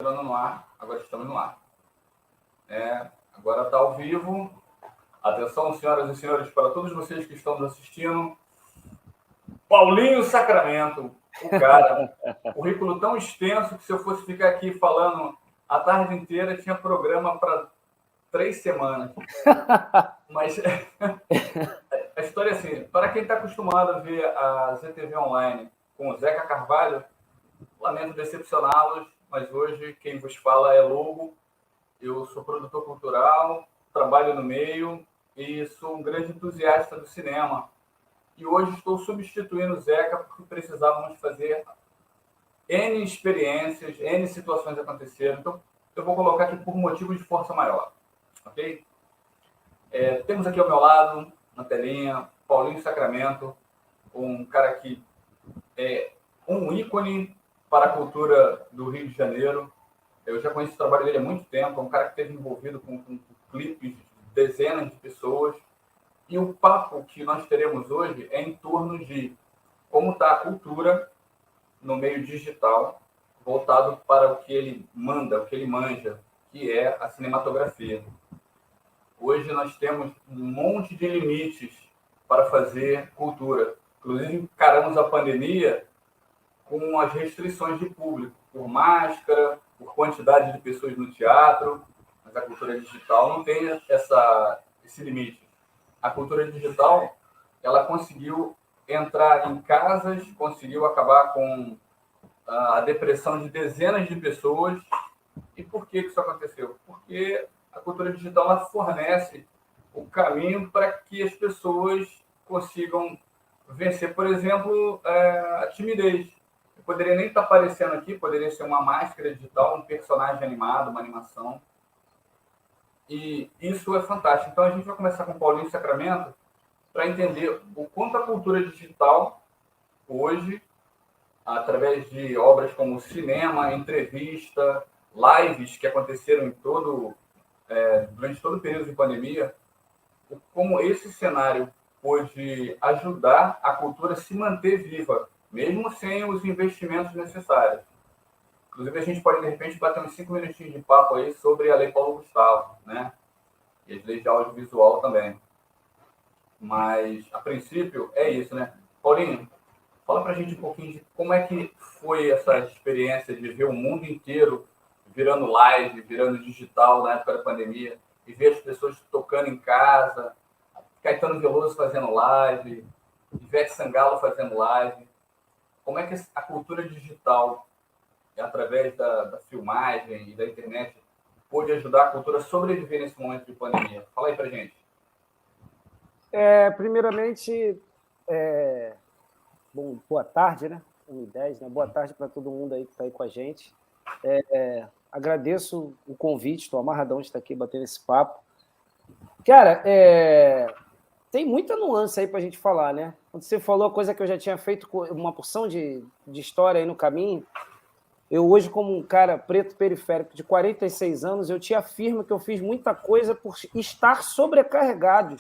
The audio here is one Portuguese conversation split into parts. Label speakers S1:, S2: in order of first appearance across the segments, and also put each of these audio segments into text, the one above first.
S1: entrando no ar, agora estamos no ar. Agora está ao vivo. Atenção, senhoras e senhores, para todos vocês que estão nos assistindo. Paulinho Sacramento, o cara, currículo tão extenso que se eu fosse ficar aqui falando a tarde inteira, tinha programa para 3 semanas. Mas a história é assim, para quem está acostumado a ver a ZTV Online com o Zeca Carvalho, lamento decepcioná-los, mas hoje quem vos fala é Lobo. Eu sou produtor cultural, trabalho no meio e sou um grande entusiasta do cinema. E hoje estou substituindo o Zeca porque precisávamos fazer N experiências, N situações aconteceram. Então, eu vou colocar aqui por motivo de força maior. Ok? Temos aqui ao meu lado, na telinha, Paulinho Sacramento, um cara que é um ícone para a cultura do Rio de Janeiro. Eu já conheço o trabalho dele há muito tempo, é um cara que esteve envolvido com clipes de dezenas de pessoas. E o papo que nós teremos hoje é em torno de como está a cultura no meio digital, voltado para o que ele manda, o que ele manja, que é a cinematografia. Hoje nós temos um monte de limites para fazer cultura. Inclusive, encaramos a pandemia com as restrições de público, por máscara, por quantidade de pessoas no teatro, mas a cultura digital não tem esse limite. A cultura digital, ela conseguiu entrar em casas, conseguiu acabar com a depressão de dezenas de pessoas. E por que isso aconteceu? Porque a cultura digital ela fornece o caminho para que as pessoas consigam vencer, por exemplo, a timidez. Eu poderia nem estar aparecendo aqui, poderia ser uma máscara digital, um personagem animado, uma animação. E isso é fantástico. Então, a gente vai começar com o Paulinho Sacramento para entender o quanto a cultura digital, hoje, através de obras como cinema, entrevista, lives que aconteceram durante todo o período de pandemia, como esse cenário pôde ajudar a cultura a se manter viva, mesmo sem os investimentos necessários. Inclusive, a gente pode, de repente, bater uns 5 minutinhos de papo aí sobre a Lei Paulo Gustavo, né? E as leis de audiovisual também. Mas, a princípio, é isso, né? Paulinho, fala pra gente um pouquinho de como é que foi essa experiência de ver o mundo inteiro virando live, virando digital na época da pandemia, e ver as pessoas tocando em casa, Caetano Veloso fazendo live, Ivete Sangalo fazendo live. Como é que a cultura digital, através da filmagem e da internet, pôde ajudar a cultura a sobreviver nesse momento de pandemia? Fala aí pra gente.
S2: Primeiramente, boa tarde, né? 1h10, né? Boa tarde para todo mundo aí que está aí com a gente. Agradeço o convite, estou amarradão de estar aqui batendo esse papo. Cara, tem muita nuance aí para a gente falar, né? Quando você falou a coisa que eu já tinha feito uma porção de história aí no caminho, eu hoje, como um cara preto periférico de 46 anos, eu te afirmo que eu fiz muita coisa por estar sobrecarregado.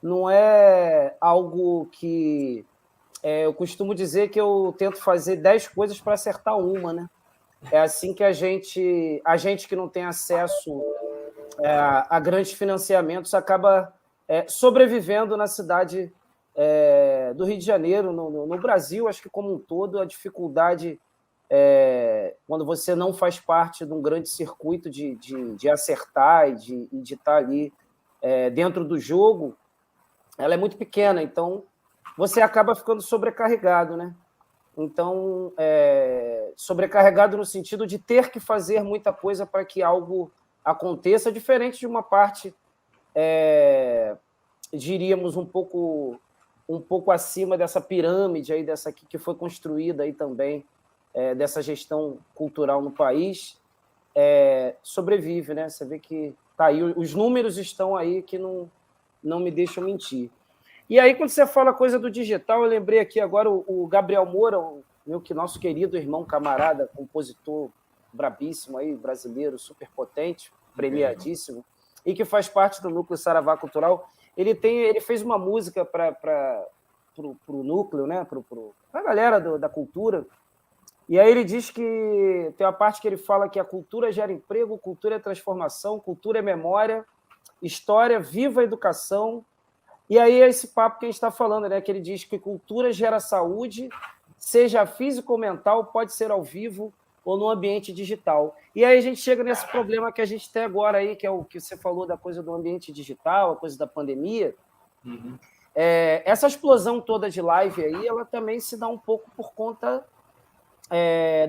S2: Não é algo que... eu costumo dizer que eu tento fazer 10 coisas para acertar uma, né? É assim que a gente que não tem acesso a grandes financiamentos acaba sobrevivendo na cidade do Rio de Janeiro, no Brasil, acho que como um todo, a dificuldade, quando você não faz parte de um grande circuito de acertar e de estar ali dentro do jogo, ela é muito pequena, então você acaba ficando sobrecarregado, né? Então, sobrecarregado no sentido de ter que fazer muita coisa para que algo aconteça, diferente de uma parte, diríamos, um pouco acima dessa pirâmide aí, dessa aqui que foi construída aí também, dessa gestão cultural no país, sobrevive, né? Você vê que tá aí, os números estão aí que não me deixam mentir. E aí, quando você fala coisa do digital, eu lembrei aqui agora o Gabriel Moura, nosso querido irmão, camarada, compositor brabíssimo aí, brasileiro, super potente, premiadíssimo, e que faz parte do Núcleo Saravá Cultural. Ele fez uma música para o Núcleo, né, para a galera da cultura, E aí ele diz que tem uma parte que ele fala que a cultura gera emprego, cultura é transformação, cultura é memória, história, viva a educação. E aí é esse papo que a gente está falando, né? Que ele diz que cultura gera saúde, seja físico ou mental, pode ser ao vivo ou no ambiente digital. E aí a gente chega nesse problema que a gente tem agora aí, que é o que você falou da coisa do ambiente digital, a coisa da pandemia.
S1: Uhum.
S2: Essa explosão toda de live aí, ela também se dá um pouco por conta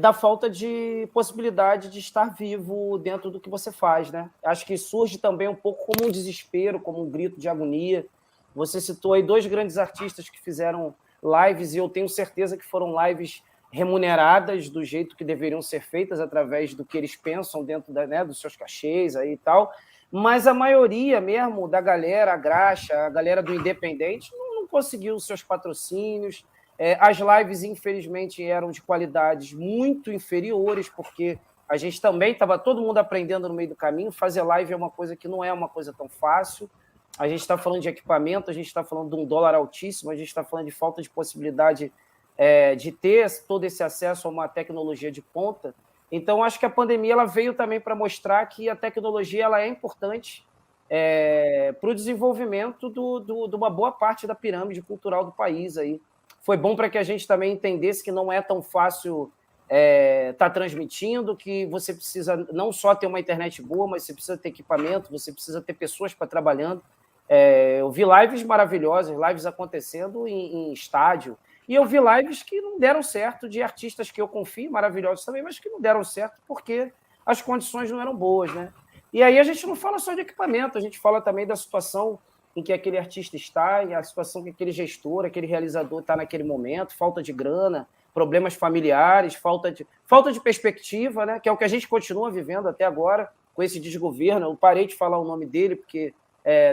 S2: da falta de possibilidade de estar vivo dentro do que você faz, né? Acho que surge também um pouco como um desespero, como um grito de agonia. Você citou aí 2 grandes artistas que fizeram lives, e eu tenho certeza que foram lives remuneradas do jeito que deveriam ser feitas, através do que eles pensam dentro dos seus cachês aí e tal, mas a maioria mesmo da galera, a graxa, a galera do independente, não conseguiu os seus patrocínios. As lives, infelizmente, eram de qualidades muito inferiores, porque a gente também estava todo mundo aprendendo no meio do caminho. Fazer live é uma coisa que não é uma coisa tão fácil. A gente está falando de equipamento, a gente está falando de um dólar altíssimo, a gente está falando de falta de possibilidade de ter todo esse acesso a uma tecnologia de ponta. Então, acho que a pandemia ela veio também para mostrar que a tecnologia ela é importante para o desenvolvimento de uma boa parte da pirâmide cultural do país aí. Foi bom para que a gente também entendesse que não é tão fácil estar transmitindo, que você precisa não só ter uma internet boa, mas você precisa ter equipamento, você precisa ter pessoas para trabalhando. Eu vi lives maravilhosas, lives acontecendo em estádio, e eu vi lives que não deram certo, de artistas que eu confio, maravilhosos também, mas que não deram certo porque as condições não eram boas, né? E aí a gente não fala só de equipamento, a gente fala também da situação em que aquele artista está, e a situação que aquele gestor, aquele realizador está naquele momento, falta de grana, problemas familiares, falta de perspectiva, né? Que é o que a gente continua vivendo até agora, com esse desgoverno. Eu parei de falar o nome dele, porque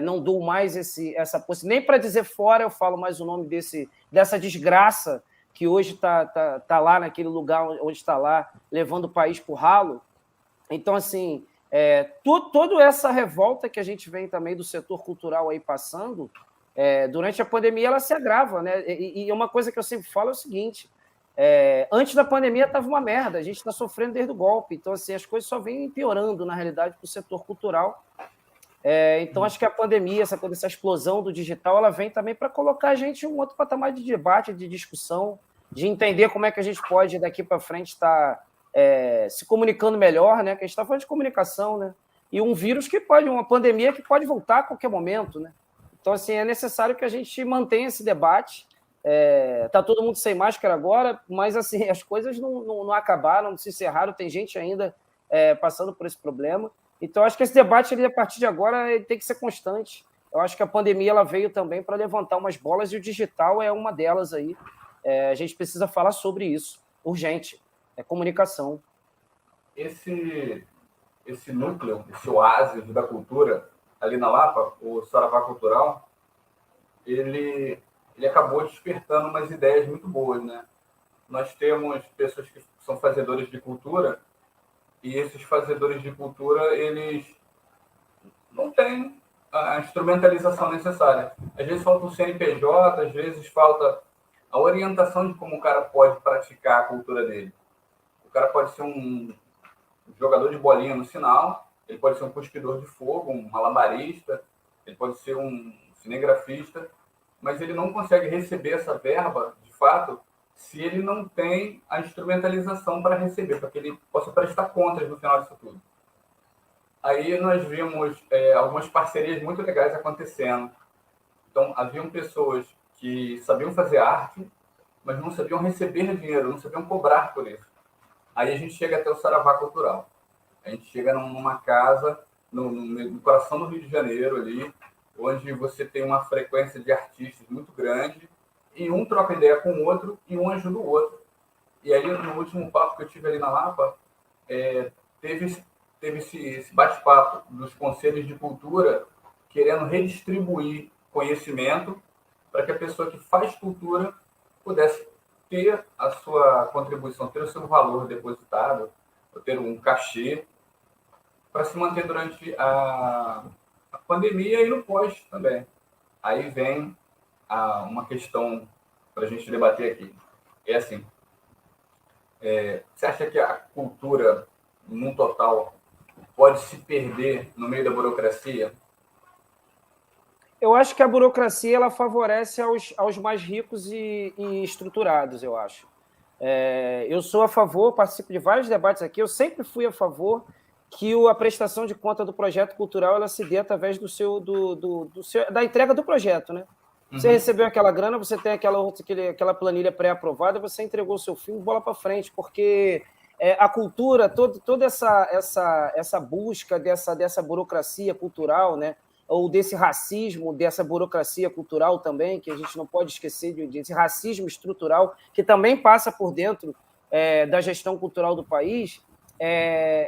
S2: não dou mais essa possibilidade. Nem para dizer fora eu falo mais o nome dessa desgraça que hoje está lá naquele lugar onde está lá, levando o país para o ralo. Então, assim, toda essa revolta que a gente vem também do setor cultural aí passando, durante a pandemia ela se agrava, né? E uma coisa que eu sempre falo é o seguinte: antes da pandemia estava uma merda, a gente está sofrendo desde o golpe. Então, assim, as coisas só vêm piorando, na realidade, para o setor cultural. Então, acho que a pandemia, essa explosão do digital, ela vem também para colocar a gente em um outro patamar de debate, de discussão, de entender como é que a gente pode, daqui para frente, estar se comunicando melhor, né? Que a gente está falando de comunicação, né? E um vírus uma pandemia que pode voltar a qualquer momento, né? Então, assim, é necessário que a gente mantenha esse debate. Tá todo mundo sem máscara agora, mas, assim, as coisas não acabaram, não se encerraram, tem gente ainda passando por esse problema. Então, acho que esse debate, a partir de agora, ele tem que ser constante. Eu acho que a pandemia ela veio também para levantar umas bolas, e o digital é uma delas aí. A gente precisa falar sobre isso, urgente. Comunicação.
S1: Esse núcleo, esse oásis da cultura, ali na Lapa, o Saravá Cultural, ele acabou despertando umas ideias muito boas, né? Nós temos pessoas que são fazedores de cultura, e esses fazedores de cultura, eles não têm a instrumentalização necessária. Às vezes falta o CNPJ, às vezes falta a orientação de como o cara pode praticar a cultura dele. O cara pode ser um jogador de bolinha no sinal, ele pode ser um cuspidor de fogo, um malabarista, ele pode ser um cinegrafista, mas ele não consegue receber essa verba, de fato, se ele não tem a instrumentalização para receber, para que ele possa prestar contas no final disso tudo. Aí nós vimos algumas parcerias muito legais acontecendo. Então, haviam pessoas que sabiam fazer arte, mas não sabiam receber dinheiro, não sabiam cobrar por isso. Aí a gente chega até o Saravá Cultural. A gente chega numa casa no coração do Rio de Janeiro, ali, onde você tem uma frequência de artistas muito grande, e um troca ideia com o outro, e um ajuda o outro. E aí, no último papo que eu tive ali na Lapa, teve esse bate-papo dos conselhos de cultura querendo redistribuir conhecimento para que a pessoa que faz cultura pudesse ter a sua contribuição, ter o seu valor depositado, ou ter um cachê para se manter durante a pandemia e no pós também. Aí vem uma questão para a gente debater aqui. É assim, Você acha que a cultura, no total, pode se perder no meio da burocracia?
S2: Eu acho que a burocracia ela favorece aos mais ricos e estruturados, eu acho. Eu sou a favor, participo de vários debates aqui, eu sempre fui a favor que a prestação de conta do projeto cultural ela se dê através da entrega do projeto, né? Você recebeu aquela grana, você tem aquela planilha pré-aprovada, você entregou o seu filme, bola para frente, porque a cultura, toda essa busca dessa burocracia cultural, né? Ou desse racismo, dessa burocracia cultural também, que a gente não pode esquecer desse racismo estrutural, que também passa por dentro da gestão cultural do país,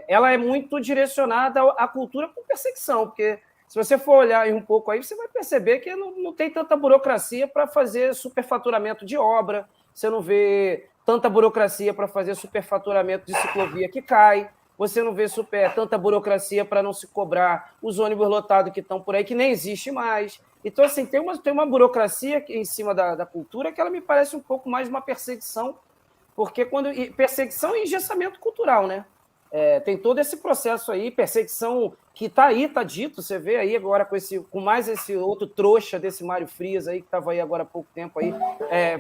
S2: ela é muito direcionada à cultura com perseguição, porque se você for olhar um pouco aí, você vai perceber que não tem tanta burocracia para fazer superfaturamento de obra, você não vê tanta burocracia para fazer superfaturamento de ciclovia que cai, você não vê tanta burocracia para não se cobrar os ônibus lotados que estão por aí, que nem existe mais. Então, assim, tem uma burocracia em cima da cultura que ela me parece um pouco mais uma perseguição, porque perseguição e engessamento cultural, né? Tem todo esse processo aí, perseguição que está aí, está dito, você vê aí agora com mais esse outro trouxa desse Mário Frias aí, que estava aí agora há pouco tempo aí,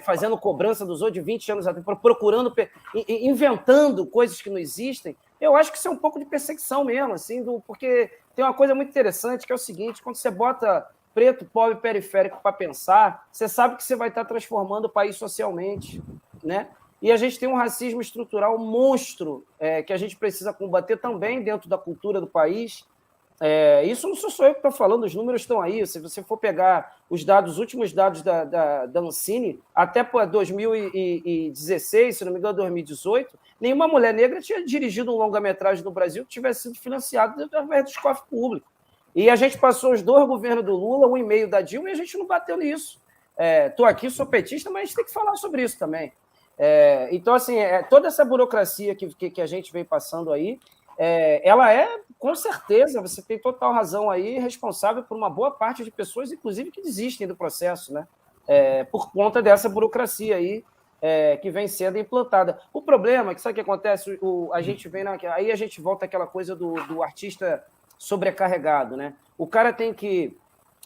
S2: fazendo cobrança dos outros de 20 anos atrás, procurando, inventando coisas que não existem. Eu acho que isso é um pouco de perseguição mesmo, assim, porque tem uma coisa muito interessante que é o seguinte, quando você bota preto, pobre, periférico para pensar, você sabe que você vai estar transformando o país socialmente, né? E a gente tem um racismo estrutural monstro que a gente precisa combater também dentro da cultura do país. Isso não sou eu que estou falando, os números estão aí. Se você for pegar os últimos dados da Ancine, até 2016, se não me engano, 2018, nenhuma mulher negra tinha dirigido um longa-metragem no Brasil que tivesse sido financiado através do cofre público. E a gente passou os 2 governos do Lula, 1,5 da Dilma, e a gente não bateu nisso. Estou aqui, sou petista, mas a gente tem que falar sobre isso também. Então, assim, toda essa burocracia que a gente vem passando aí, ela com certeza, você tem total razão aí, responsável por uma boa parte de pessoas, inclusive, que desistem do processo, né? Por conta dessa burocracia aí que vem sendo implantada. O problema é que, sabe o que acontece? A gente vem aí a gente volta àquela coisa do artista sobrecarregado, né? O cara tem que,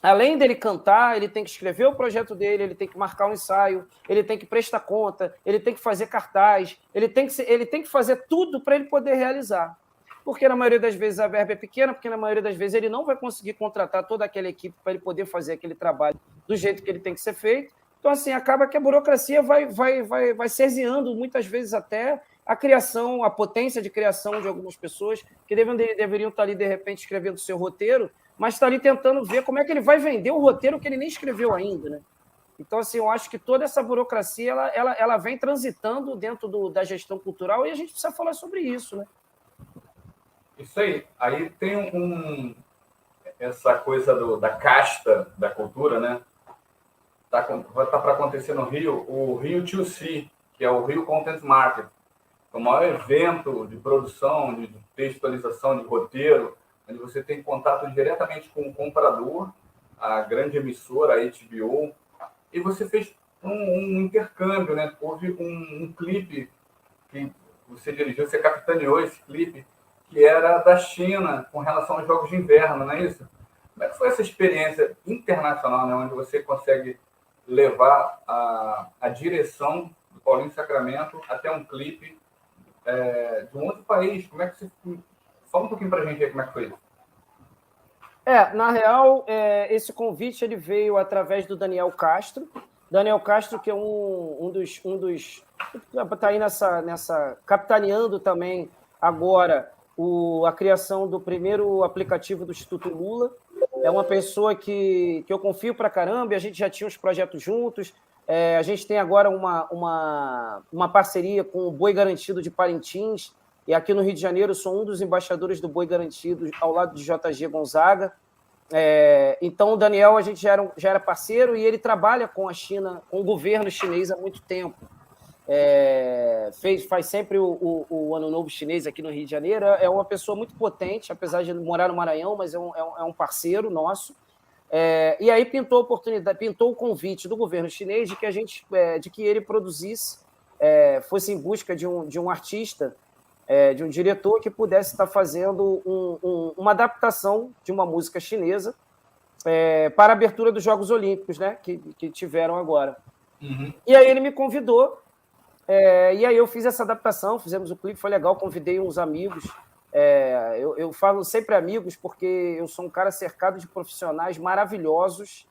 S2: além dele cantar, ele tem que escrever o projeto dele, ele tem que marcar um ensaio, ele tem que prestar conta, ele tem que fazer cartaz, ele tem que fazer tudo para ele poder realizar. Porque na maioria das vezes a verba é pequena, porque na maioria das vezes ele não vai conseguir contratar toda aquela equipe para ele poder fazer aquele trabalho do jeito que ele tem que ser feito. Então, assim, acaba que a burocracia vai cerceando muitas vezes até a criação, a potência de criação de algumas pessoas que deveriam estar ali, de repente, escrevendo o seu roteiro, mas está ali tentando ver como é que ele vai vender o roteiro que ele nem escreveu ainda, né? Então, assim, eu acho que toda essa burocracia ela vem transitando dentro da gestão cultural e a gente precisa falar sobre isso, né?
S1: Isso aí. Aí tem essa coisa da casta da cultura, né? Vai estar para acontecer no Rio, o Rio 2C, que é o Rio Content Market, o maior evento de produção, de textualização, de roteiro, onde você tem contato diretamente com o comprador, a grande emissora, a HBO, e você fez um intercâmbio, né? Houve um clipe que você dirigiu, você capitaneou esse clipe, que era da China, com relação aos Jogos de Inverno, não é isso? Como é que foi essa experiência internacional, né? Onde você consegue levar a direção do Paulinho Sacramento até um clipe de um outro país? Como é que você... Fala um pouquinho para a gente aí como é que foi isso.
S2: Na real, esse convite ele veio através do Daniel Castro. Daniel Castro, que é um dos está aí nessa capitaneando também agora a criação do primeiro aplicativo do Instituto Lula. É uma pessoa que eu confio pra caramba, e a gente já tinha uns projetos juntos. A gente tem agora uma parceria com o Boi Garantido de Parintins, e aqui no Rio de Janeiro sou um dos embaixadores do Boi Garantido, ao lado de JG Gonzaga. Então, o Daniel, a gente já era parceiro, e ele trabalha com a China, com o governo chinês há muito tempo. Faz sempre o Ano Novo Chinês aqui no Rio de Janeiro. É uma pessoa muito potente, apesar de morar no Maranhão, mas é um parceiro nosso. E aí pintou o convite do governo chinês de que ele produzisse fosse em busca de um artista, de um diretor que pudesse estar fazendo uma adaptação de uma música chinesa para a abertura dos Jogos Olímpicos, né, que tiveram agora.
S1: Uhum.
S2: E aí ele me convidou, e aí eu fiz essa adaptação, fizemos o clipe, foi legal, convidei uns amigos. Eu falo sempre amigos porque eu sou um cara cercado de profissionais maravilhosos,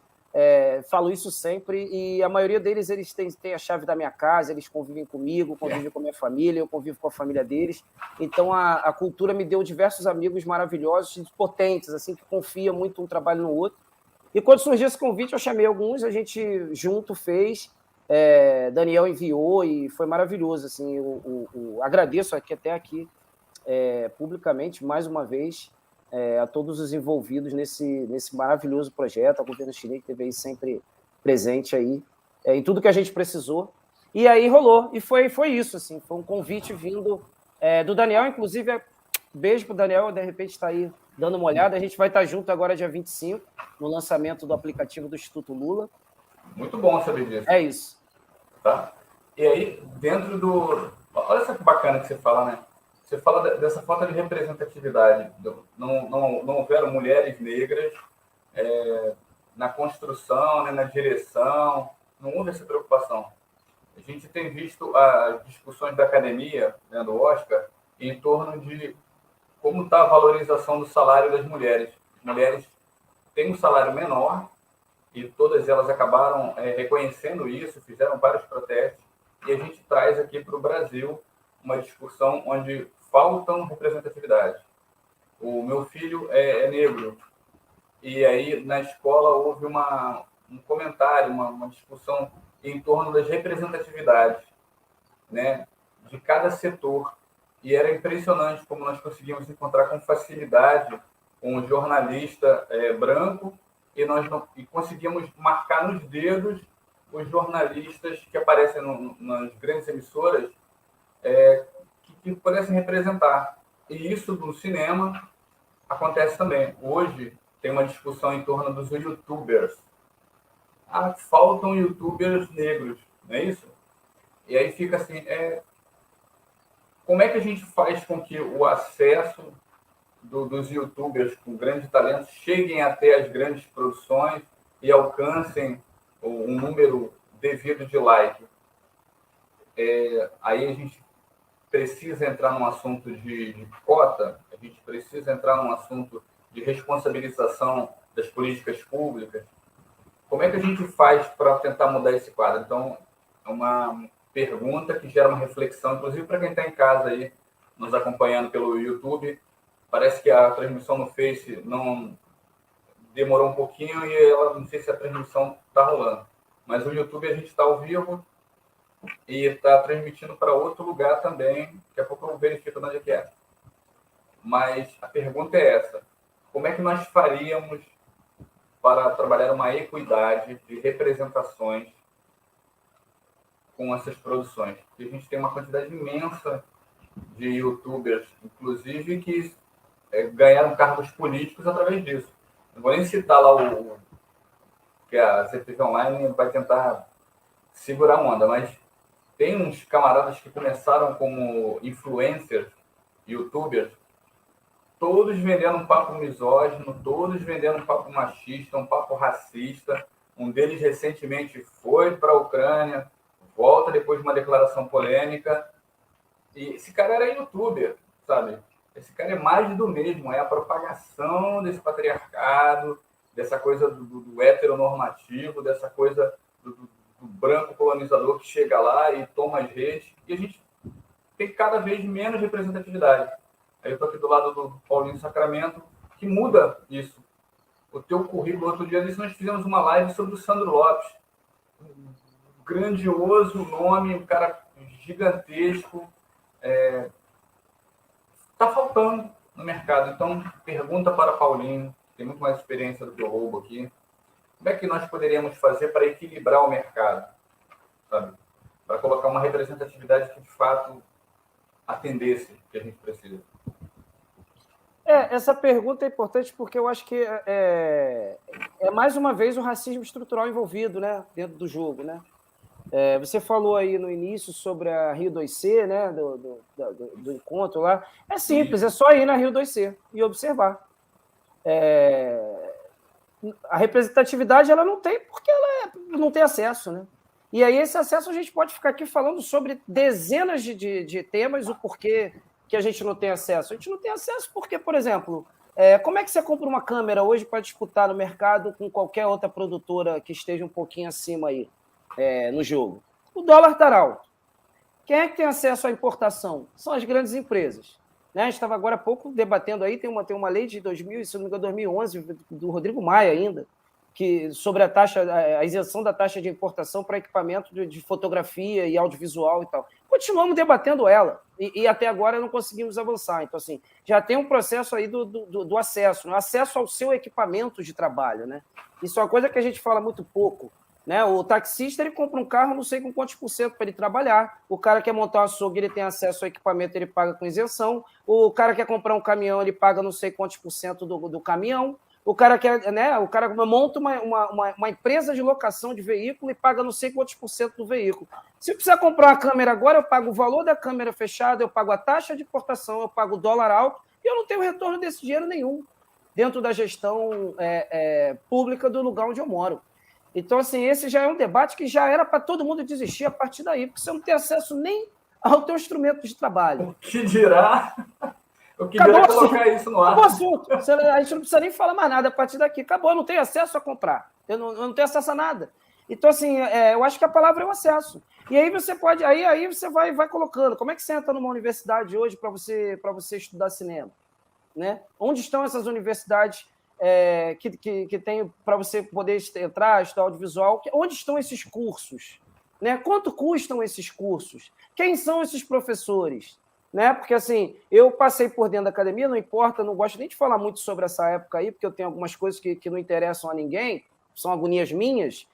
S2: falo isso sempre, e a maioria deles eles têm a chave da minha casa, eles convivem comigo, convivem com a minha família, eu convivo com a família deles. Então a cultura me deu diversos amigos maravilhosos, potentes, assim, que confiam muito um trabalho no outro. E quando surgiu esse convite, eu chamei alguns, a gente junto fez, Daniel enviou e foi maravilhoso. Assim, agradeço até aqui publicamente, mais uma vez, a todos os envolvidos nesse maravilhoso projeto, ao governo chinês que esteve aí sempre presente aí, em tudo que a gente precisou. E aí rolou, e foi isso, assim, foi um convite vindo do Daniel, inclusive, beijo pro Daniel, de repente está aí dando uma olhada, a gente vai estar junto agora dia 25, no lançamento do aplicativo do Instituto Lula.
S1: Muito bom saber disso.
S2: É isso.
S1: Tá? E aí, dentro do... Olha só que bacana que você fala, né? Você fala dessa falta de representatividade. Não houveram mulheres negras na construção, né, na direção. Não houve essa preocupação. A gente tem visto as discussões da academia, né, do Oscar, em torno de como está a valorização do salário das mulheres. As mulheres têm um salário menor e todas elas acabaram reconhecendo isso, fizeram vários protestos, e a gente traz aqui para o Brasil uma discussão onde faltam representatividade. O meu filho é negro, e aí na escola houve um comentário, uma discussão em torno das representatividades, né, de cada setor. E era impressionante como nós conseguimos encontrar com facilidade um jornalista branco e conseguimos marcar nos dedos os jornalistas que aparecem nas grandes emissoras que pudessem representar. E isso no cinema acontece também. Hoje tem uma discussão em torno dos youtubers. Faltam youtubers negros, não é isso? E aí fica assim, como é que a gente faz com que o acesso dos youtubers com grandes talentos cheguem até as grandes produções e alcancem um número devido de like? Aí a gente precisa entrar num assunto de cota, a gente precisa entrar num assunto de responsabilização das políticas públicas. Como é que a gente faz para tentar mudar esse quadro? Então, é uma pergunta que gera uma reflexão, inclusive para quem está em casa aí, nos acompanhando pelo YouTube. Parece que a transmissão no Face não demorou um pouquinho e ela não sei se a transmissão está rolando. Mas o YouTube a gente está ao vivo e está transmitindo para outro lugar também. Daqui a pouco eu verifico onde é que é. Mas a pergunta é essa: como é que nós faríamos para trabalhar uma equidade de representações com essas produções? Porque a gente tem uma quantidade imensa de youtubers, inclusive, que ganharam cargos políticos através disso. Não vou nem citar lá que a ZTV Online vai tentar segurar a onda, mas tem uns camaradas que começaram como influencers, youtubers, todos vendendo um papo misógino, todos vendendo um papo machista, um papo racista. Um deles recentemente foi para a Ucrânia, volta depois de uma declaração polêmica. E esse cara era youtuber, sabe? Esse cara é mais do mesmo, é a propagação desse patriarcado, dessa coisa do heteronormativo, dessa coisa do branco colonizador que chega lá e toma as redes, e a gente tem cada vez menos representatividade. Aí eu estou aqui do lado do Paulinho Sacramento, que muda isso. O teu currículo, outro dia nós fizemos uma live sobre o Sandro Lopes. Um grandioso nome, um cara gigantesco. Está faltando no mercado. Então, pergunta para Paulinho, que tem muito mais experiência do que o Roubo aqui. Como é que nós poderíamos fazer para equilibrar o mercado? Sabe? Para colocar uma representatividade que, de fato, atendesse o que a gente precisa.
S2: Essa pergunta é importante porque eu acho que é mais uma vez o racismo estrutural envolvido, né, dentro do jogo, né? Você falou aí no início sobre a Rio 2C, né, do encontro lá. É simples, é só ir na Rio 2C e observar. A representatividade ela não tem porque ela não tem acesso, né? E aí esse acesso a gente pode ficar aqui falando sobre dezenas de temas, o porquê que a gente não tem acesso. A gente não tem acesso porque, por exemplo, como é que você compra uma câmera hoje para disputar no mercado com qualquer outra produtora que esteja um pouquinho acima aí no jogo? O dólar está alto. Quem é que tem acesso à importação? São as grandes empresas. Né? A gente estava agora há pouco debatendo aí, tem uma lei de 2000, se não me engano, 2011, do Rodrigo Maia ainda, sobre a isenção da taxa de importação para equipamento de fotografia e audiovisual e tal. Continuamos debatendo ela, e até agora não conseguimos avançar. Então, assim, já tem um processo aí do acesso, né? Acesso ao seu equipamento de trabalho. Né? Isso é uma coisa que a gente fala muito pouco. Né? O taxista ele compra um carro, não sei com quantos por cento para ele trabalhar. O cara quer montar um açougue, ele tem acesso ao equipamento, ele paga com isenção. O cara quer comprar um caminhão, ele paga não sei quantos por cento do caminhão. O cara quer, né? O cara monta uma empresa de locação de veículo e paga não sei quantos por cento do veículo. Se eu precisar comprar uma câmera agora, eu pago o valor da câmera fechada, eu pago a taxa de importação, eu pago o dólar alto e eu não tenho retorno desse dinheiro nenhum dentro da gestão pública do lugar onde eu moro. Então, assim, esse já é um debate que já era para todo mundo desistir a partir daí, porque você não tem acesso nem ao teu instrumento de trabalho.
S1: O que dirá? O que dirá colocar isso no ar?
S2: Acabou o assunto. A gente não precisa nem falar mais nada a partir daqui. Acabou, eu não tenho acesso a comprar. Eu não tenho acesso a nada. Então, assim, eu acho que a palavra é o acesso. E aí você pode, aí você vai colocando. Como é que você entra numa universidade hoje para você estudar cinema? Né? Onde estão essas universidades que tem para você poder entrar, estudar audiovisual? Onde estão esses cursos? Né? Quanto custam esses cursos? Quem são esses professores? Né? Porque, assim, eu passei por dentro da academia, não importa, não gosto nem de falar muito sobre essa época aí, porque eu tenho algumas coisas que não interessam a ninguém, são agonias minhas,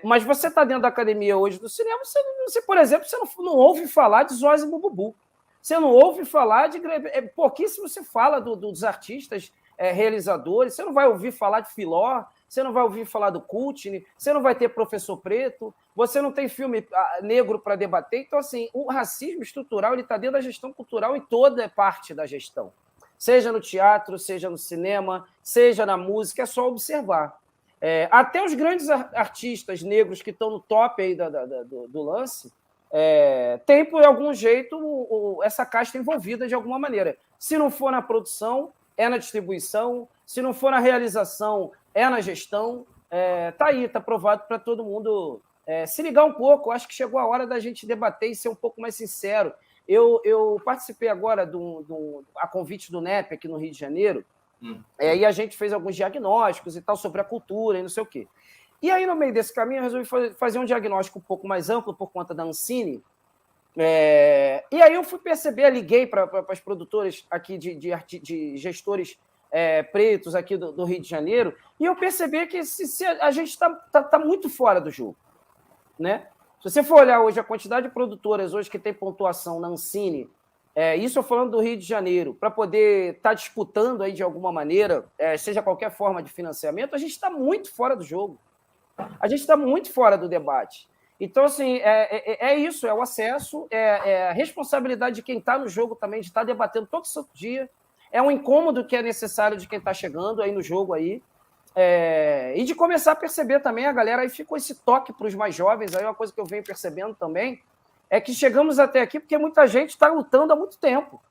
S2: mas você está dentro da academia hoje do cinema, você por exemplo, você não ouve falar de Zorzi e Bububu. Você não ouve falar de... pouquíssimo se fala dos artistas realizadores, você não vai ouvir falar de Filó, você não vai ouvir falar do Kutny, você não vai ter Professor Preto, você não tem filme negro para debater. Então, assim, o racismo estrutural está dentro da gestão cultural e toda parte da gestão. Seja no teatro, seja no cinema, seja na música, é só observar. Até os grandes artistas negros que estão no top aí do lance tem, por algum jeito, essa casta envolvida de alguma maneira. Se não for na produção, é na distribuição. Se não for na realização, é na gestão. Tá aí, tá provado para todo mundo se ligar um pouco. Acho que chegou a hora da gente debater e ser um pouco mais sincero. Eu participei agora a convite do NEP aqui no Rio de Janeiro, e a gente fez alguns diagnósticos e tal sobre a cultura e não sei o quê. E aí, no meio desse caminho, eu resolvi fazer um diagnóstico um pouco mais amplo por conta da Ancine. E aí eu fui perceber, liguei para as produtoras aqui de gestores pretos aqui do Rio de Janeiro, e eu percebi que a gente está muito fora do jogo. Né? Se você for olhar hoje a quantidade de produtoras hoje que tem pontuação na Ancine, isso eu falando do Rio de Janeiro, para poder estar disputando aí de alguma maneira, seja qualquer forma de financiamento, a gente está muito fora do jogo. A gente está muito fora do debate. Então, assim, isso, é o acesso, a responsabilidade de quem está no jogo também, de estar debatendo todo santo dia, é um incômodo que é necessário de quem está chegando aí no jogo aí, e de começar a perceber também, a galera aí ficou esse toque para os mais jovens, aí uma coisa que eu venho percebendo também, é que chegamos até aqui porque muita gente está lutando há muito tempo.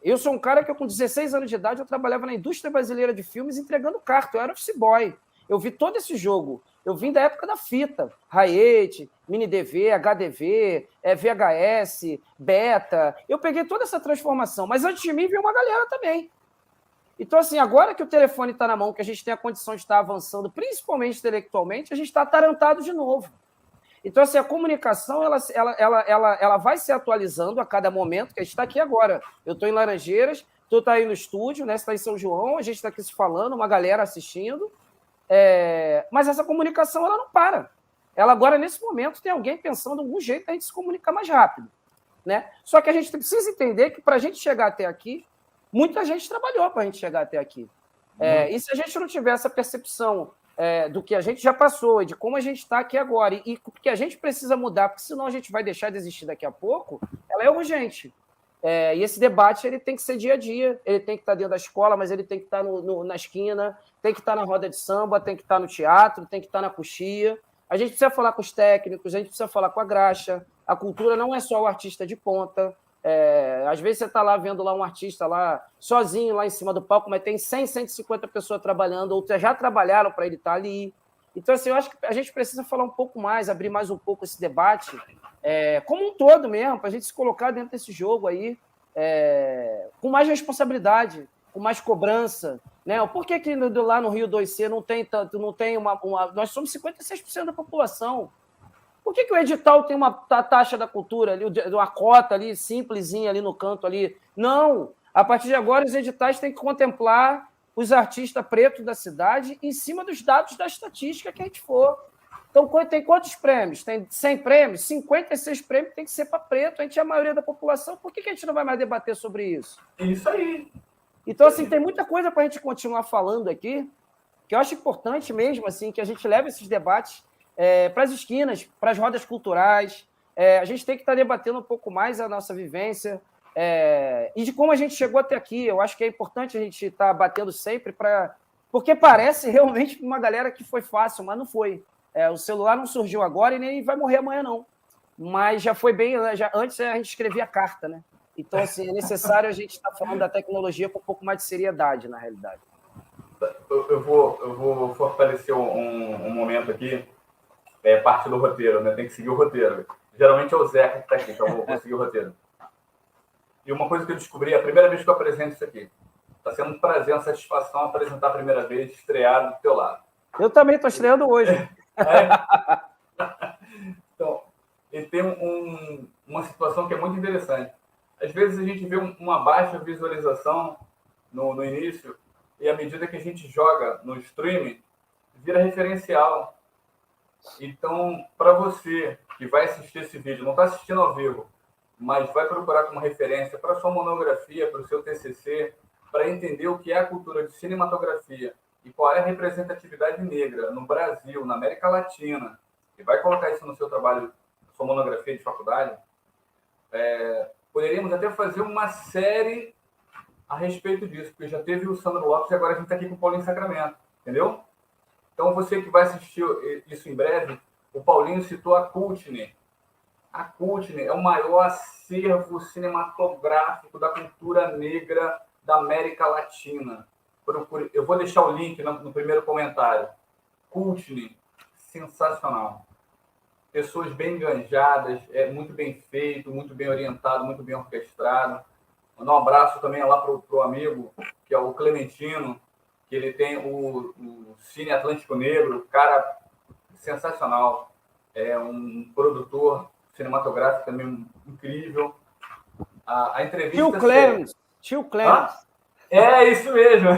S2: Eu sou um cara que, com 16 anos de idade, eu trabalhava na indústria brasileira de filmes entregando carta, eu era office boy. Eu vi todo esse jogo. Eu vim da época da fita. Raiete, Mini DV, HDV, VHS, Beta. Eu peguei toda essa transformação. Mas antes de mim veio uma galera também. Então, assim, agora que o telefone está na mão, que a gente tem a condição de estar avançando, principalmente intelectualmente, a gente está atarantado de novo. Então, assim, a comunicação ela vai se atualizando a cada momento, que a gente está aqui agora. Eu estou em Laranjeiras, tu está aí no estúdio, né? Você está em São João, a gente está aqui se falando, uma galera assistindo. Mas essa comunicação ela não para. Ela agora, nesse momento, tem alguém pensando em algum jeito da gente se comunicar mais rápido. Né? Só que a gente precisa entender que, para a gente chegar até aqui, muita gente trabalhou para a gente chegar até aqui. E se a gente não tiver essa percepção do que a gente já passou e de como a gente está aqui agora. E que a gente precisa mudar, porque senão a gente vai deixar de existir daqui a pouco, ela é urgente. E esse debate ele tem que ser dia a dia, ele tem que estar dentro da escola, mas ele tem que estar na esquina, tem que estar na roda de samba, tem que estar no teatro, tem que estar na coxia. A gente precisa falar com os técnicos, a gente precisa falar com a graxa. A cultura não é só o artista de ponta. Às vezes você está lá vendo lá um artista lá sozinho lá em cima do palco, mas tem 100, 150 pessoas trabalhando, ou já trabalharam para ele estar ali. Então, assim, eu acho que a gente precisa falar um pouco mais, abrir mais um pouco esse debate, como um todo mesmo, para a gente se colocar dentro desse jogo aí, com mais responsabilidade, com mais cobrança. Né? Por que lá no Rio 2C não tem tanto, não tem uma. Nós somos 56% da população. Por que o edital tem uma taxa da cultura ali, uma cota ali, simplesinha ali no canto ali? Não! A partir de agora, os editais têm que contemplar os artistas pretos da cidade em cima dos dados da estatística que a gente for. Então, tem quantos prêmios? Tem 100 prêmios? 56 prêmios tem que ser para preto. A gente é a maioria da população. Por que a gente não vai mais debater sobre isso?
S1: Isso aí.
S2: Então, assim, tem muita coisa para a gente continuar falando aqui, que eu acho importante mesmo, assim, que a gente leve esses debates para as esquinas, para as rodas culturais. A gente tem que estar debatendo um pouco mais a nossa vivência e de como a gente chegou até aqui. Eu acho que é importante a gente estar batendo sempre, porque parece realmente uma galera que foi fácil, mas não foi. O celular não surgiu agora e nem vai morrer amanhã, não. Mas já foi bem... Antes a gente escrevia carta, né? Então, assim, é necessário a gente estar falando da tecnologia com um pouco mais de seriedade, na realidade.
S1: Eu vou fortalecer um momento aqui. Parte do roteiro, né? Tem que seguir o roteiro. Geralmente é o Zeca que está aqui, então eu vou seguir o roteiro. E uma coisa que eu descobri, a primeira vez que eu apresento isso aqui, está sendo um prazer, uma satisfação apresentar a primeira vez, estreado do teu lado.
S2: Eu também estou estreando hoje.
S1: Então, e tem uma situação que é muito interessante. Às vezes a gente vê uma baixa visualização no início, e à medida que a gente joga no streaming, vira referencial. Então, para você que vai assistir esse vídeo, não está assistindo ao vivo, mas vai procurar como referência para a sua monografia, para o seu TCC, para entender o que é a cultura de cinematografia e qual é a representatividade negra no Brasil, na América Latina, e vai colocar isso no seu trabalho, sua monografia de faculdade, poderíamos até fazer uma série a respeito disso, porque já teve o Sandro Lopes e agora a gente está aqui com o Paulinho Sacramento, entendeu? Então, você que vai assistir isso em breve, o Paulinho citou a Cultney. A Cultney é o maior acervo cinematográfico da cultura negra da América Latina. Eu vou deixar o link no primeiro comentário. Cultney, sensacional. Pessoas bem enganjadas, muito bem feito, muito bem orientado, muito bem orquestrado. Mandar um abraço também lá para o amigo, que é o Clementino, que ele tem o Cine Atlântico Negro, cara sensacional, é um produtor cinematográfico também incrível. A entrevista...
S2: Tio Clemens.
S1: Isso mesmo.